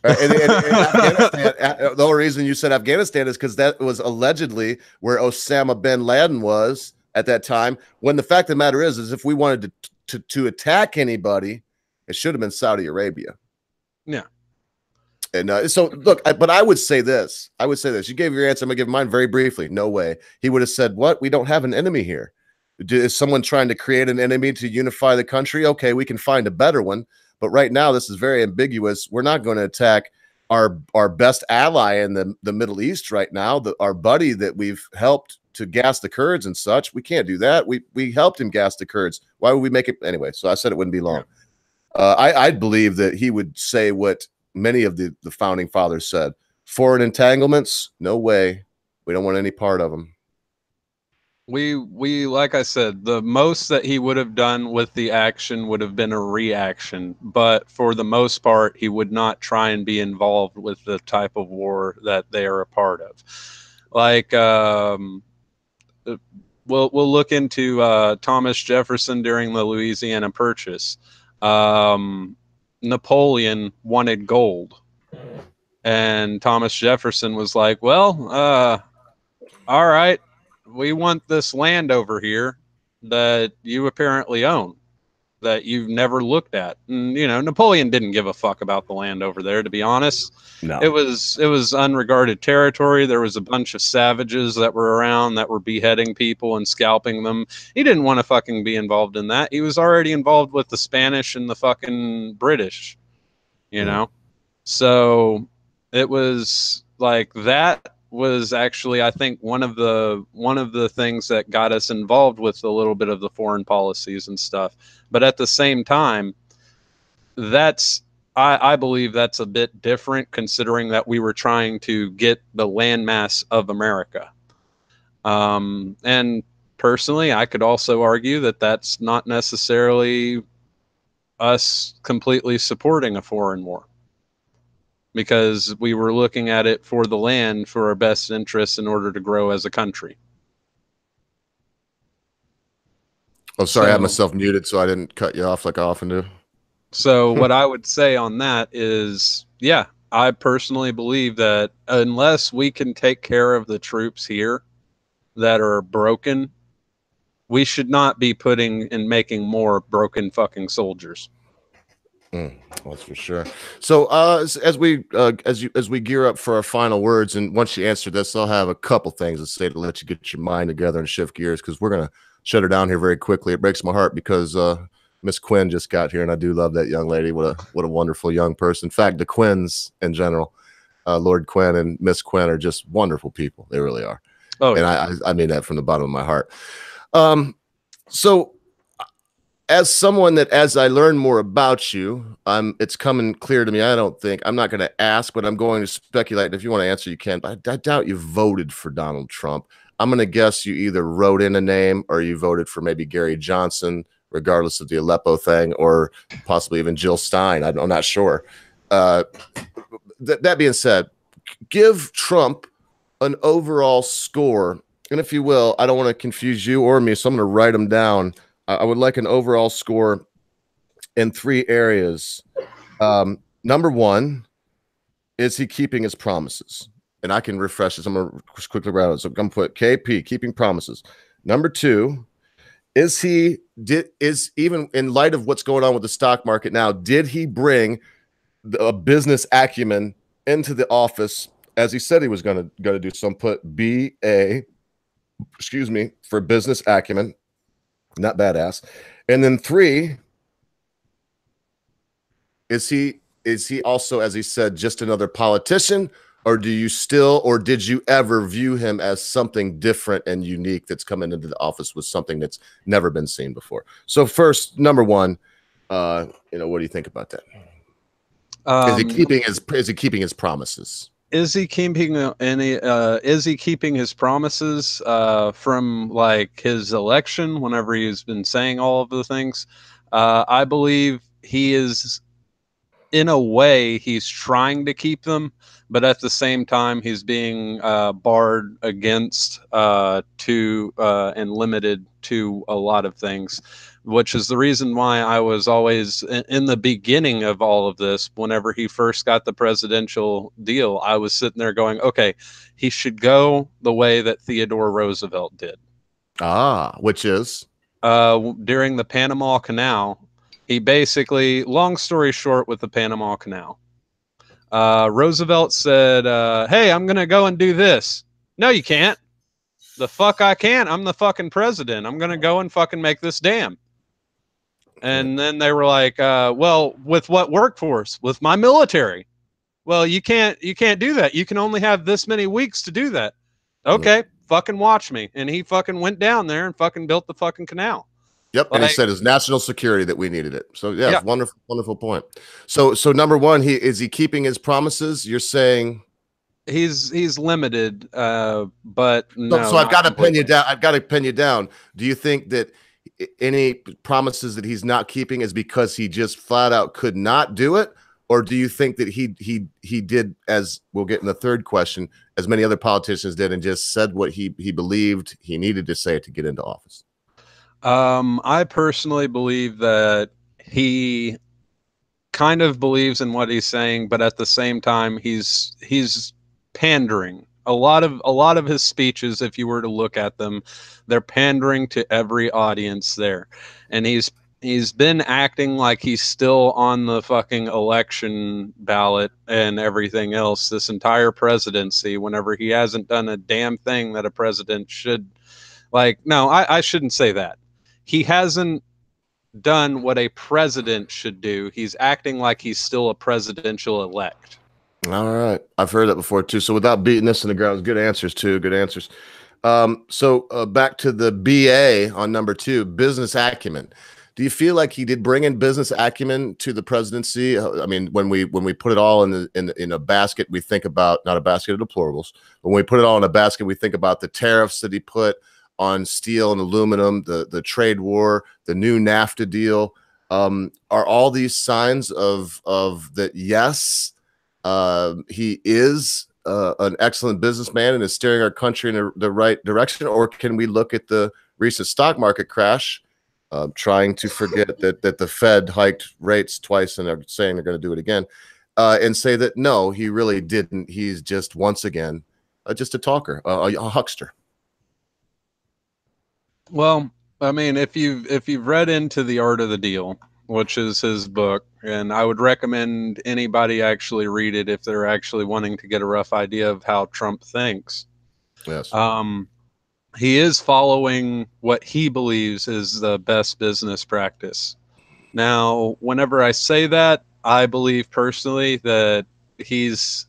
And Afghanistan, the only reason you said Afghanistan is because that was allegedly where Osama bin Laden was at that time. When the fact of the matter is if we wanted to attack anybody, it should have been Saudi Arabia. Yeah. And so, look, but I would say this. You gave your answer. I'm going to give mine very briefly. No way. He would have said, what? We don't have an enemy here. Is someone trying to create an enemy to unify the country? Okay, we can find a better one. But right now, this is very ambiguous. We're not going to attack our best ally in the Middle East right now, our buddy that we've helped to gas the Kurds and such. We can't do that. We helped him gas the Kurds. Why would we make it? Anyway, so I said it wouldn't be long. I believe that he would say what many of the founding fathers said. Foreign entanglements, no way. We don't want any part of them. We like I said, the most that he would have done with the action would have been a reaction, but for the most part, he would not try and be involved with the type of war that they are a part of. Like, we'll look into Thomas Jefferson during the Louisiana Purchase. Napoleon wanted gold, and Thomas Jefferson was like, well, all right, we want this land over here that you apparently own, that you've never looked at. And, you know, Napoleon didn't give a fuck about the land over there, to be honest. No. It was unregarded territory. There was a bunch of savages that were around that were beheading people and scalping them. He didn't want to fucking be involved in that. He was already involved with the Spanish and the fucking British, you know? So it was like that was actually, I think, one of the things that got us involved with a little bit of the foreign policies and stuff. But at the same time, I believe that's a bit different, considering that we were trying to get the landmass of America. And personally, I could also argue that that's not necessarily us completely supporting a foreign war, because we were looking at it for the land, for our best interests in order to grow as a country. Oh, sorry, I had myself muted so I didn't cut you off like I often do. So what I would say on that is, yeah, I personally believe that unless we can take care of the troops here that are broken, we should not be putting and making more broken fucking soldiers. That's for sure. So as we gear up for our final words, and once you answer this, I'll have a couple things to say to let you get your mind together and shift gears, because we're gonna shut her down here very quickly. It breaks my heart because Miss Quinn just got here, and I do love that young lady. What a wonderful young person. In fact, the Quinns in general, Lord Quinn and Miss Quinn, are just wonderful people. They really are. Oh, and I mean that from the bottom of my heart. So as someone that, as I learn more about you, it's coming clear to me. I don't think I'm not going to ask, but I'm going to speculate. And if you want to answer, you can. But I doubt you voted for Donald Trump. I'm going to guess you either wrote in a name or you voted for maybe Gary Johnson, regardless of the Aleppo thing, or possibly even Jill Stein. I'm not sure. That being said, give Trump an overall score. And if you will, I don't want to confuse you or me, so I'm going to write them down. I would like an overall score in 3 areas. Number 1, is he keeping his promises? And I can refresh this. I'm going to quickly write it. So I'm going to put KP, keeping promises. Number 2, is even in light of what's going on with the stock market now, did he bring a business acumen into the office as he said he was going to do? So I'm put BA, for business acumen, not badass. And then 3, is he also, as he said, just another politician? Or did you ever view him as something different and unique that's coming into the office with something that's never been seen before? So first, number 1, what do you think about that? Is he keeping his promises? Is he keeping his promises from like his election whenever he's been saying all of the things? I believe he is, in a way, he's trying to keep them, but at the same time, he's being barred against and limited to a lot of things, which is the reason why I was always, in the beginning of all of this, whenever he first got the presidential deal, I was sitting there going, okay, he should go the way that Theodore Roosevelt did. Which is? During the Panama Canal, he basically, long story short with the Panama Canal, Roosevelt said, hey, I'm going to go and do this. No, you can't. The fuck I can't. I'm the fucking president. I'm going to go and fucking make this dam. And then they were like, well, with what workforce? With my military. Well, you can't do that. You can only have this many weeks to do that. Okay, fucking watch me. And he fucking went down there and fucking built the fucking canal. Yep, and he said it's national security that we needed it. So yeah. Wonderful point. So number 1, is he keeping his promises? You're saying he's limited, but no. So I've got to pin you down. I've got to pin you down. Do you think that any promises that he's not keeping is because he just flat out could not do it, or do you think that he did, as we'll get in the third question, as many other politicians did, and just said what he believed he needed to say to get into office? I personally believe that he kind of believes in what he's saying, but at the same time, he's pandering. A lot of his speeches, if you were to look at them, they're pandering to every audience there, and he's been acting like he's still on the fucking election ballot and everything else this entire presidency, whenever he hasn't done a damn thing that a president should. Like, no, I shouldn't say that. He hasn't done what a president should do. He's acting like he's still a presidential elect. All right. I've heard that before too. So without beating this in the ground, good answers too. Good answers. So back to the BA on number 2, business acumen. Do you feel like he did bring in business acumen to the presidency? I mean, when we put it all in a basket, we think about, not a basket of deplorables, but when we put it all in a basket, we think about the tariffs that he put on steel and aluminum, the trade war, the new NAFTA deal. Are all these signs of that? Yes, he is an excellent businessman and is steering our country in the right direction. Or can we look at the recent stock market crash, trying to forget that the Fed hiked rates twice and they're saying they're going to do it again, and say that no, he really didn't. He's just, once again, just a talker, a huckster. Well, I mean, if you've read into The Art of the Deal, which is his book, and I would recommend anybody actually read it if they're actually wanting to get a rough idea of how Trump thinks. Yes. He is following what he believes is the best business practice. Now, whenever I say that, I believe personally that he's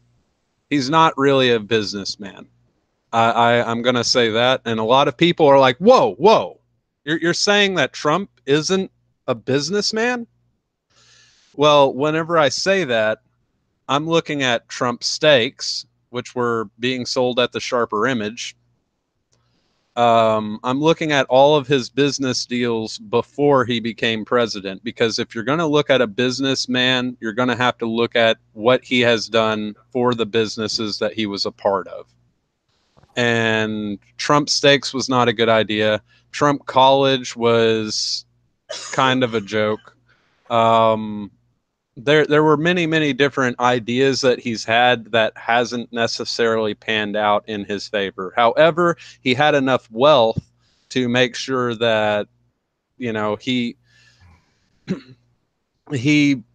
not really a businessman. I'm going to say that. And a lot of people are like, whoa, you're saying that Trump isn't a businessman? Well, whenever I say that, I'm looking at Trump steaks, which were being sold at the Sharper Image. I'm looking at all of his business deals before he became president, because if you're going to look at a businessman, you're going to have to look at what he has done for the businesses that he was a part of. And Trump Steaks was not a good idea. Trump College was kind of a joke. There were many different ideas that he's had that hasn't necessarily panned out in his favor. However, he had enough wealth to make sure that, you know, he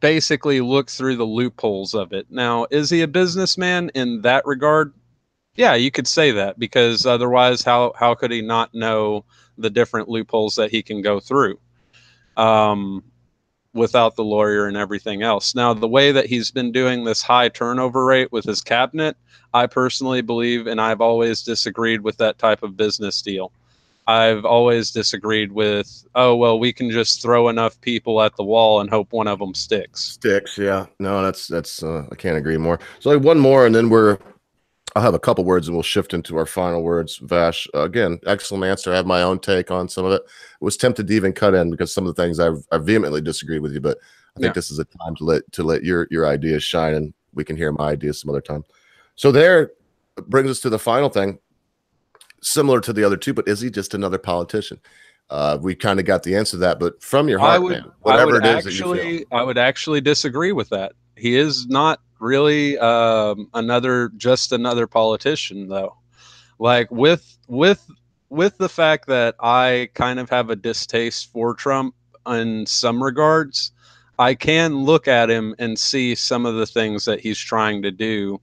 basically looked through the loopholes of it. Now, is he a businessman in that regard? Yeah, you could say that, because otherwise how could he not know the different loopholes that he can go through? Without the lawyer and everything else. Now, the way that he's been doing this high turnover rate with his cabinet, I personally believe, and I've always disagreed with that type of business deal. I've always disagreed with, oh, well, we can just throw enough people at the wall and hope one of them sticks. Sticks, yeah. No, that's I can't agree more. So like one more, and then I'll have a couple words and we'll shift into our final words. Vash, again, excellent answer. I have my own take on some of it. I was tempted to even cut in because some of the things I vehemently disagree with you, but I think this is a time to let your ideas shine, and we can hear my ideas some other time. So there brings us to the final thing, similar to the other two, but is he just another politician? We kind of got the answer to that, but from your heart, man, whatever it is that you feel. I would actually disagree with that. He is not really just another politician, though. Like with the fact that I kind of have a distaste for Trump in some regards, I can look at him and see some of the things that he's trying to do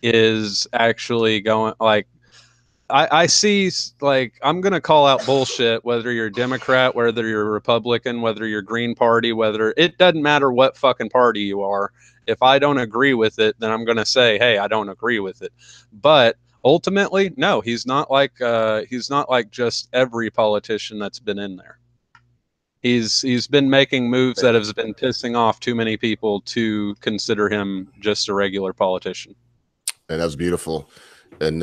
is actually going, like, I see, like, I'm going to call out bullshit, whether you're a Democrat, whether you're a Republican, whether you're Green Party, whether it doesn't matter what fucking party you are. If I don't agree with it, then I'm going to say, hey, I don't agree with it. But ultimately, no, he's not like just every politician that's been in there. He's been making moves that have been pissing off too many people to consider him just a regular politician. And that's beautiful. And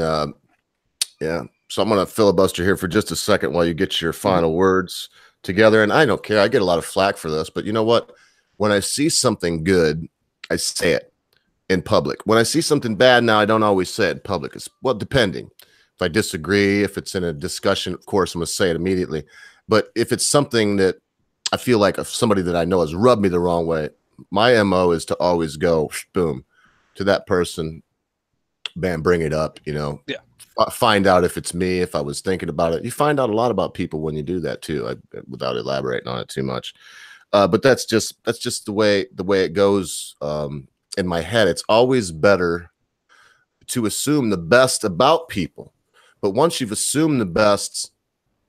yeah, so I'm going to filibuster here for just a second while you get your final words together. And I don't care. I get a lot of flack for this, but you know what? When I see something good, I say it in public. When I see something bad, now I don't always say it in public. It's, well, depending. If I disagree, if it's in a discussion, of course, I'm going to say it immediately. But if it's something that I feel like if somebody that I know has rubbed me the wrong way, my MO is to always go, boom, to that person, bam, bring it up, you know. Yeah. Find out if it's me, if I was thinking about it. You find out a lot about people when you do that too, without elaborating on it too much. But that's just the way it goes in my head. It's always better to assume the best about people. But once you've assumed the best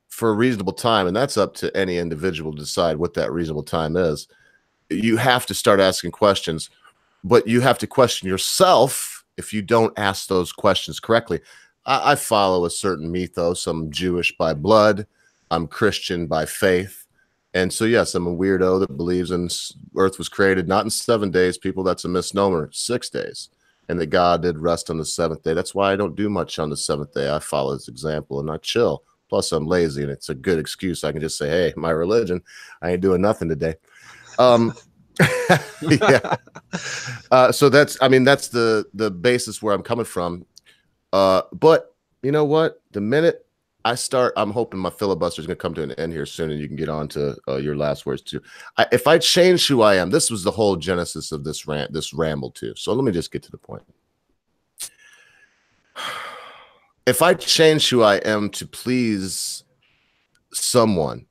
for a reasonable time, and that's up to any individual to decide what that reasonable time is, you have to start asking questions. But you have to question yourself if you don't ask those questions correctly. I follow a certain mythos. I'm Jewish by blood. I'm Christian by faith. And so, yes, I'm a weirdo that believes in Earth was created not in 7 days, people. That's a misnomer. 6 days. And that God did rest on the seventh day. That's why I don't do much on the seventh day. I follow his example and I chill. Plus, I'm lazy, and it's a good excuse. I can just say, hey, my religion, I ain't doing nothing today. Yeah. So that's the basis where I'm coming from. But you know what? The minute I start, I'm hoping my filibuster is going to come to an end here soon, and you can get on to your last words too. If I change who I am, this was the whole genesis of this ramble too. So let me just get to the point. If I change who I am to please someone,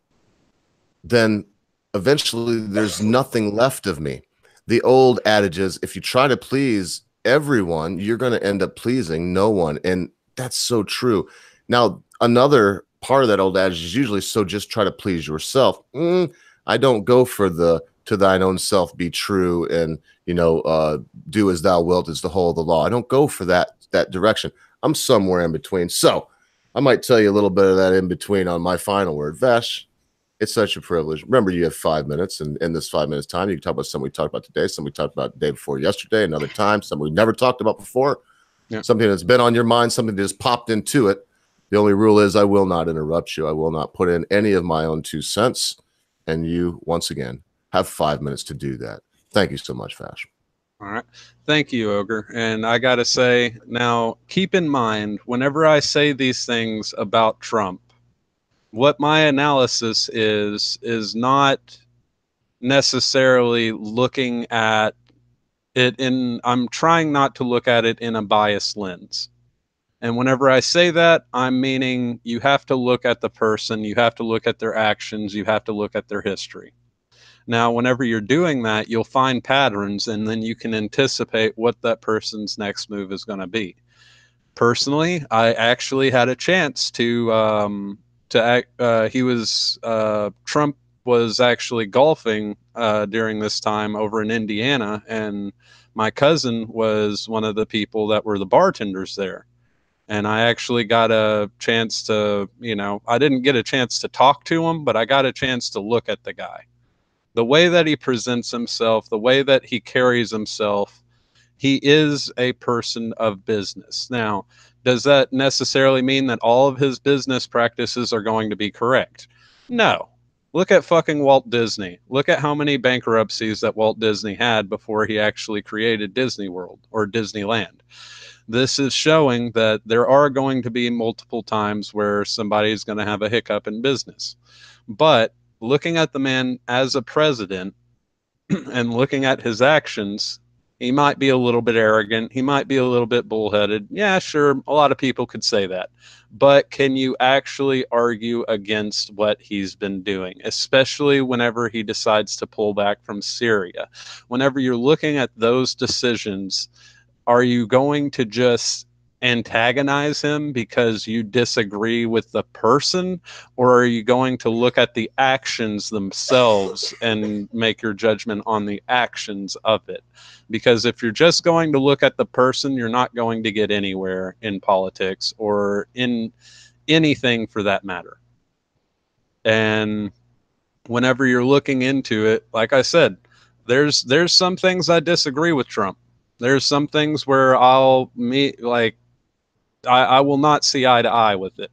then eventually there's nothing left of me. The old adage is, if you try to please everyone, you're going to end up pleasing no one. And that's so true. Now, another part of that old adage is usually, so just try to please yourself. I don't go for the to thine own self be true and, you know, do as thou wilt is the whole of the law. I don't go for that direction. I'm somewhere in between. So I might tell you a little bit of that in between on my final word. Vesh, It's such a privilege. Remember, you have 5 minutes, and in this 5 minutes time, you can talk about something we talked about today, something we talked about the day before yesterday, another time, something we never talked about before, something that's been on your mind, something that just popped into it. The only rule is I will not interrupt you. I will not put in any of my own 2 cents. And you, once again, have 5 minutes to do that. Thank you so much, Fash. All right. Thank you, Ogre. And I got to say, now, keep in mind, whenever I say these things about Trump, what my analysis is not necessarily looking at it I'm trying not to look at it in a biased lens. And whenever I say that, I'm meaning you have to look at the person, you have to look at their actions, you have to look at their history. Now, whenever you're doing that, you'll find patterns, and then you can anticipate what that person's next move is going to be. Personally, I actually had a chance Trump was actually golfing during this time over in Indiana, and my cousin was one of the people that were the bartenders there. And I actually got a chance to, I didn't get a chance to talk to him, but I got a chance to look at the guy. The way that he presents himself, the way that he carries himself, he is a person of business. Now, does that necessarily mean that all of his business practices are going to be correct? No. Look at fucking Walt Disney. Look at how many bankruptcies that Walt Disney had before he actually created Disney World or Disneyland. This is showing that there are going to be multiple times where somebody is going to have a hiccup in business. But looking at the man as a president and looking at his actions, he might be a little bit arrogant. He might be a little bit bullheaded. Yeah, sure. A lot of people could say that. But can you actually argue against what he's been doing, especially whenever he decides to pull back from Syria? Whenever you're looking at those decisions, are you going to just antagonize him because you disagree with the person, or are you going to look at the actions themselves and make your judgment on the actions of it? Because if you're just going to look at the person, you're not going to get anywhere in politics or in anything for that matter. And whenever you're looking into it, like I said, there's some things I disagree with Trump. There's some things where I will not see eye to eye with it.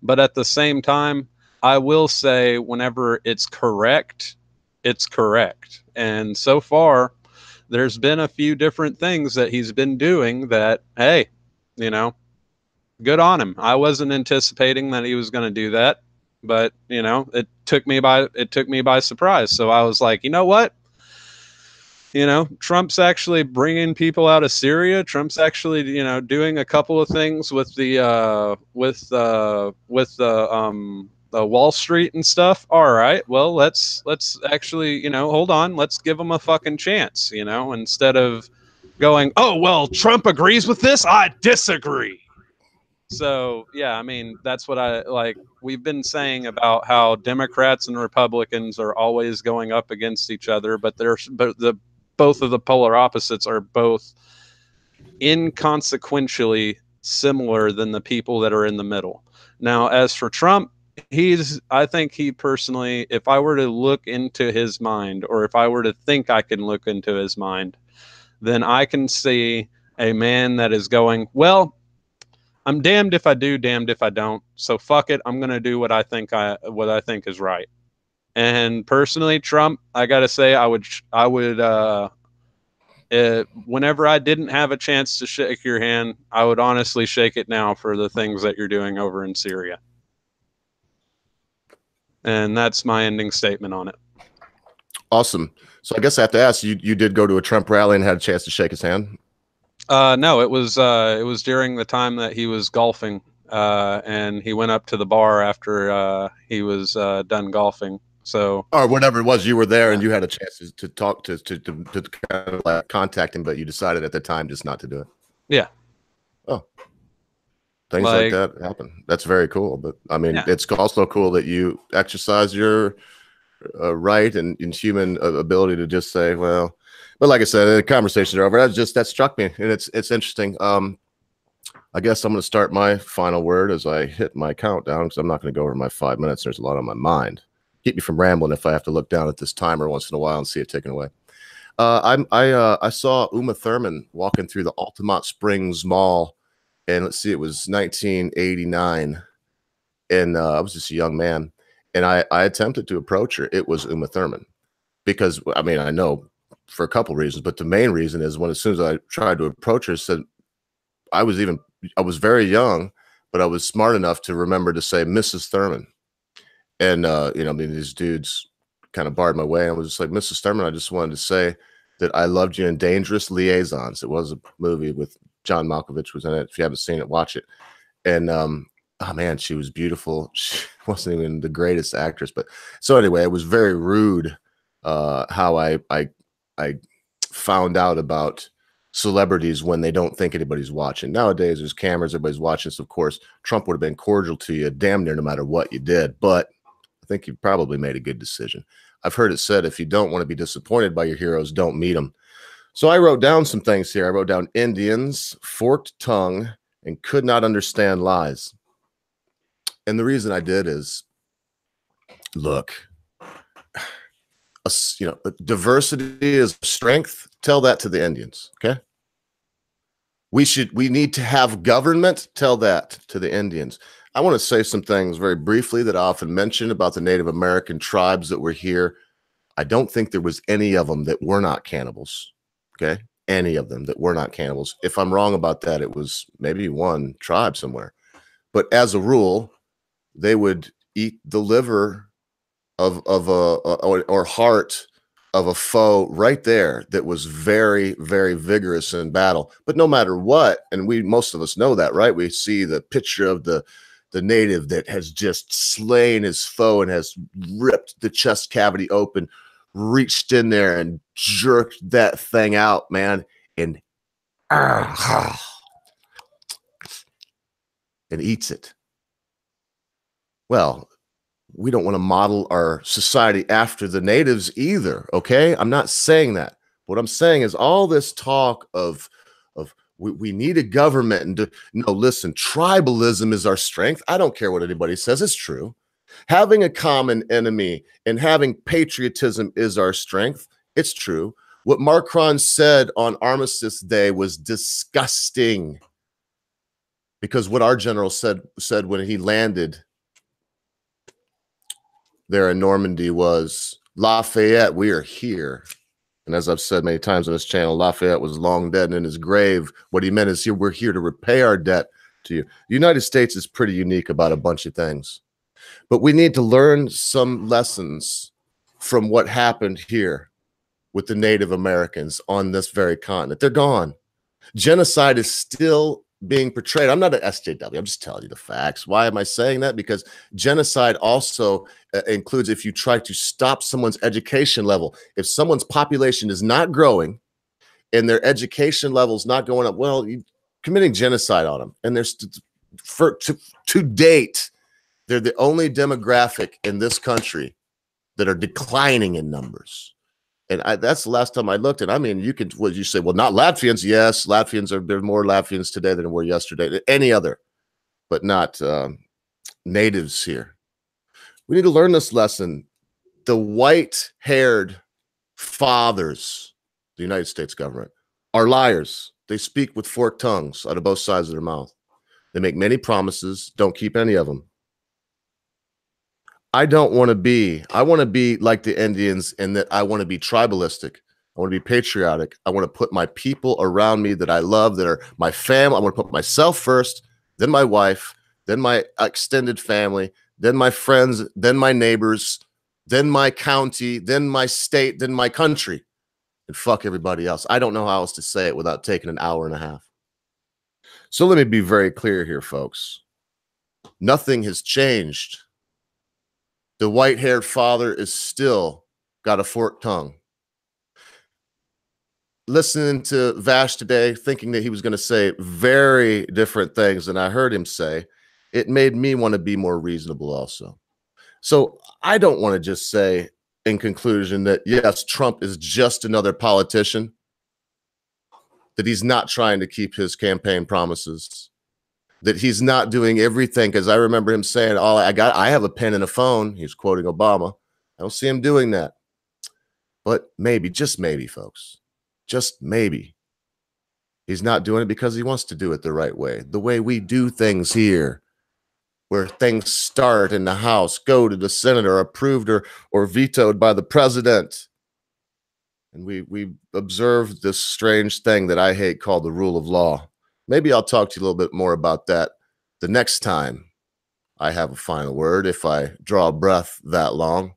But at the same time, I will say whenever it's correct, it's correct. And so far, there's been a few different things that he's been doing that, hey, good on him. I wasn't anticipating that he was going to do that, but it took me by surprise. So I was like, you know what? Trump's actually bringing people out of Syria. Trump's actually, doing a couple of things with the Wall Street and stuff. All right, well, let's actually, hold on. Let's give him a fucking chance, instead of going, oh, well, Trump agrees with this. I disagree. So, yeah, I mean, that's what I like. We've been saying about how Democrats and Republicans are always going up against each other, but both of the polar opposites are both inconsequentially similar than the people that are in the middle. Now, as for Trump, I think he personally, if I were to look into his mind, or if I were to think I can look into his mind, then I can see a man that is going, well, I'm damned if I do, damned if I don't. So fuck it. I'm going to do what I think is right. And personally, Trump, I got to say, I would, whenever I didn't have a chance to shake your hand, I would honestly shake it now for the things that you're doing over in Syria. And that's my ending statement on it. Awesome. So I guess I have to ask you, you did go to a Trump rally and had a chance to shake his hand? No, it was during the time that he was golfing, and he went up to the bar after he was done golfing. So, or whatever it was, you were there and you had a chance to talk to kind of like contact him, but you decided at the time just not to do it. Yeah. Oh, things like that happen. That's very cool. But I mean, it's also cool that you exercise your right and human ability to just say, well, but like I said, the conversations are over. That struck me, and it's interesting. I guess I'm going to start my final word as I hit my countdown, because I'm not going to go over my 5 minutes. There's a lot on my mind. keep me from rambling if I have to look down at this timer once in a while and see it taken away. I saw Uma Thurman walking through the Altamont Springs Mall, and let's see, it was 1989, and I was just a young man, and I attempted to approach her. It was Uma Thurman, because I mean, I know for a couple reasons, but the main reason is as soon as I tried to approach her, said I was very young, but I was smart enough to remember to say Mrs. Thurman, and you know, I mean, these dudes kind of barred my way. I was just like, Mrs. Thurman, I just wanted to say that I loved you in Dangerous Liaisons. It was a movie with John Malkovich was in it. If you haven't seen it, watch it. And oh man, she was beautiful. She wasn't even the greatest actress, but so anyway, it was very rude how I found out about celebrities when they don't think anybody's watching. Nowadays, there's cameras, everybody's watching. So of course, Trump would have been cordial to you damn near no matter what you did. But I think you probably made a good decision. I've heard it said, if you don't want to be disappointed by your heroes, don't meet them. So I wrote down some things here. I wrote down Indians, forked tongue, and could not understand lies. And the reason I did is, look, you know, diversity is strength. Tell that to the Indians, okay? We need to have government. Tell that to the Indians. I want to say some things very briefly that I often mention about the Native American tribes that were here. I don't think there was any of them that were not cannibals, okay? Any of them that were not cannibals. If I'm wrong about that, it was maybe one tribe somewhere. But as a rule, they would eat the liver or heart of a foe right there that was very, very vigorous in battle. But no matter what, and most of us know that, right? We see the picture of the native that has just slain his foe and has ripped the chest cavity open, reached in there and jerked that thing out, man, and eats it. Well, we don't want to model our society after the natives either, okay? I'm not saying that. What I'm saying is all this talk of we need a government, and no, listen, tribalism is our strength. I don't care what anybody says, it's true. Having a common enemy and having patriotism is our strength. It's true. What Macron said on Armistice Day was disgusting, because what our general said when he landed there in Normandy was, Lafayette, we are here. And as I've said many times on this channel, Lafayette was long dead and in his grave. What he meant is, we're here to repay our debt to you. The United States is pretty unique about a bunch of things, but we need to learn some lessons from what happened here with the Native Americans on this very continent. They're gone. Genocide is still being portrayed. I'm not an SJW. I'm just telling you the facts. Why am I saying that? Because genocide also includes if you try to stop someone's education level. If someone's population is not growing and their education level is not going up, well, you're committing genocide on them. And there's to date, they're the only demographic in this country that are declining in numbers. And that's the last time I looked. And I mean, you say, well, not Latvians. Yes, there are more Latvians today than there were yesterday. Any other, but not natives here. We need to learn this lesson. The white-haired fathers, the United States government, are liars. They speak with forked tongues out of both sides of their mouth. They make many promises, don't keep any of them. I want to be like the Indians in that I want to be tribalistic. I want to be patriotic. I want to put my people around me that I love, that are my family. I want to put myself first, then my wife, then my extended family, then my friends, then my neighbors, then my county, then my state, then my country, and fuck everybody else. I don't know how else to say it without taking an hour and a half. So let me be very clear here, folks. Nothing has changed. The white-haired father is still got a forked tongue. Listening to Vash today, thinking that he was going to say very different things than I heard him say, it made me want to be more reasonable also. So I don't want to just say in conclusion that, yes, Trump is just another politician, that he's not trying to keep his campaign promises, that he's not doing everything. Because I remember him saying, I have a pen and a phone. He's quoting Obama. I don't see him doing that. But maybe, just maybe, folks, just maybe, he's not doing it because he wants to do it the right way, the way we do things here, where things start in the House, go to the Senate, are approved or vetoed by the president. And we observed this strange thing that I hate called the rule of law. Maybe I'll talk to you a little bit more about that the next time I have a final word, if I draw a breath that long.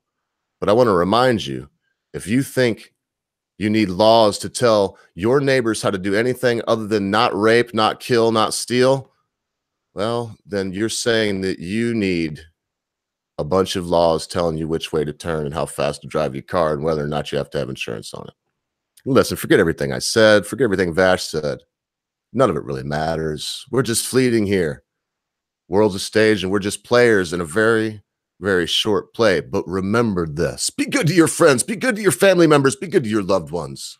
But I want to remind you, if you think you need laws to tell your neighbors how to do anything other than not rape, not kill, not steal, well, then you're saying that you need a bunch of laws telling you which way to turn and how fast to drive your car and whether or not you have to have insurance on it. Listen, forget everything I said. Forget everything Vash said. None of it really matters. We're just fleeting here. World's a stage and we're just players in a very, very short play. But remember this. Be good to your friends. Be good to your family members. Be good to your loved ones.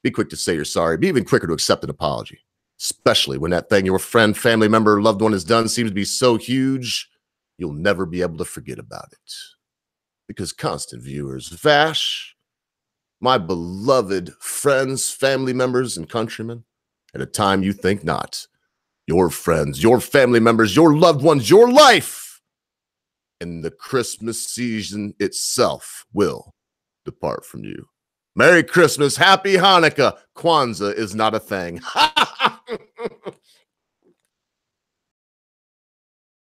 Be quick to say you're sorry. Be even quicker to accept an apology, especially when that thing your friend, family member, or loved one has done seems to be so huge, you'll never be able to forget about it. Because constant viewers, Vash, my beloved friends, family members, and countrymen, at a time you think not, your friends, your family members, your loved ones, your life, and the Christmas season itself will depart from you. Merry Christmas, Happy Hanukkah. Kwanzaa is not a thing. Ha!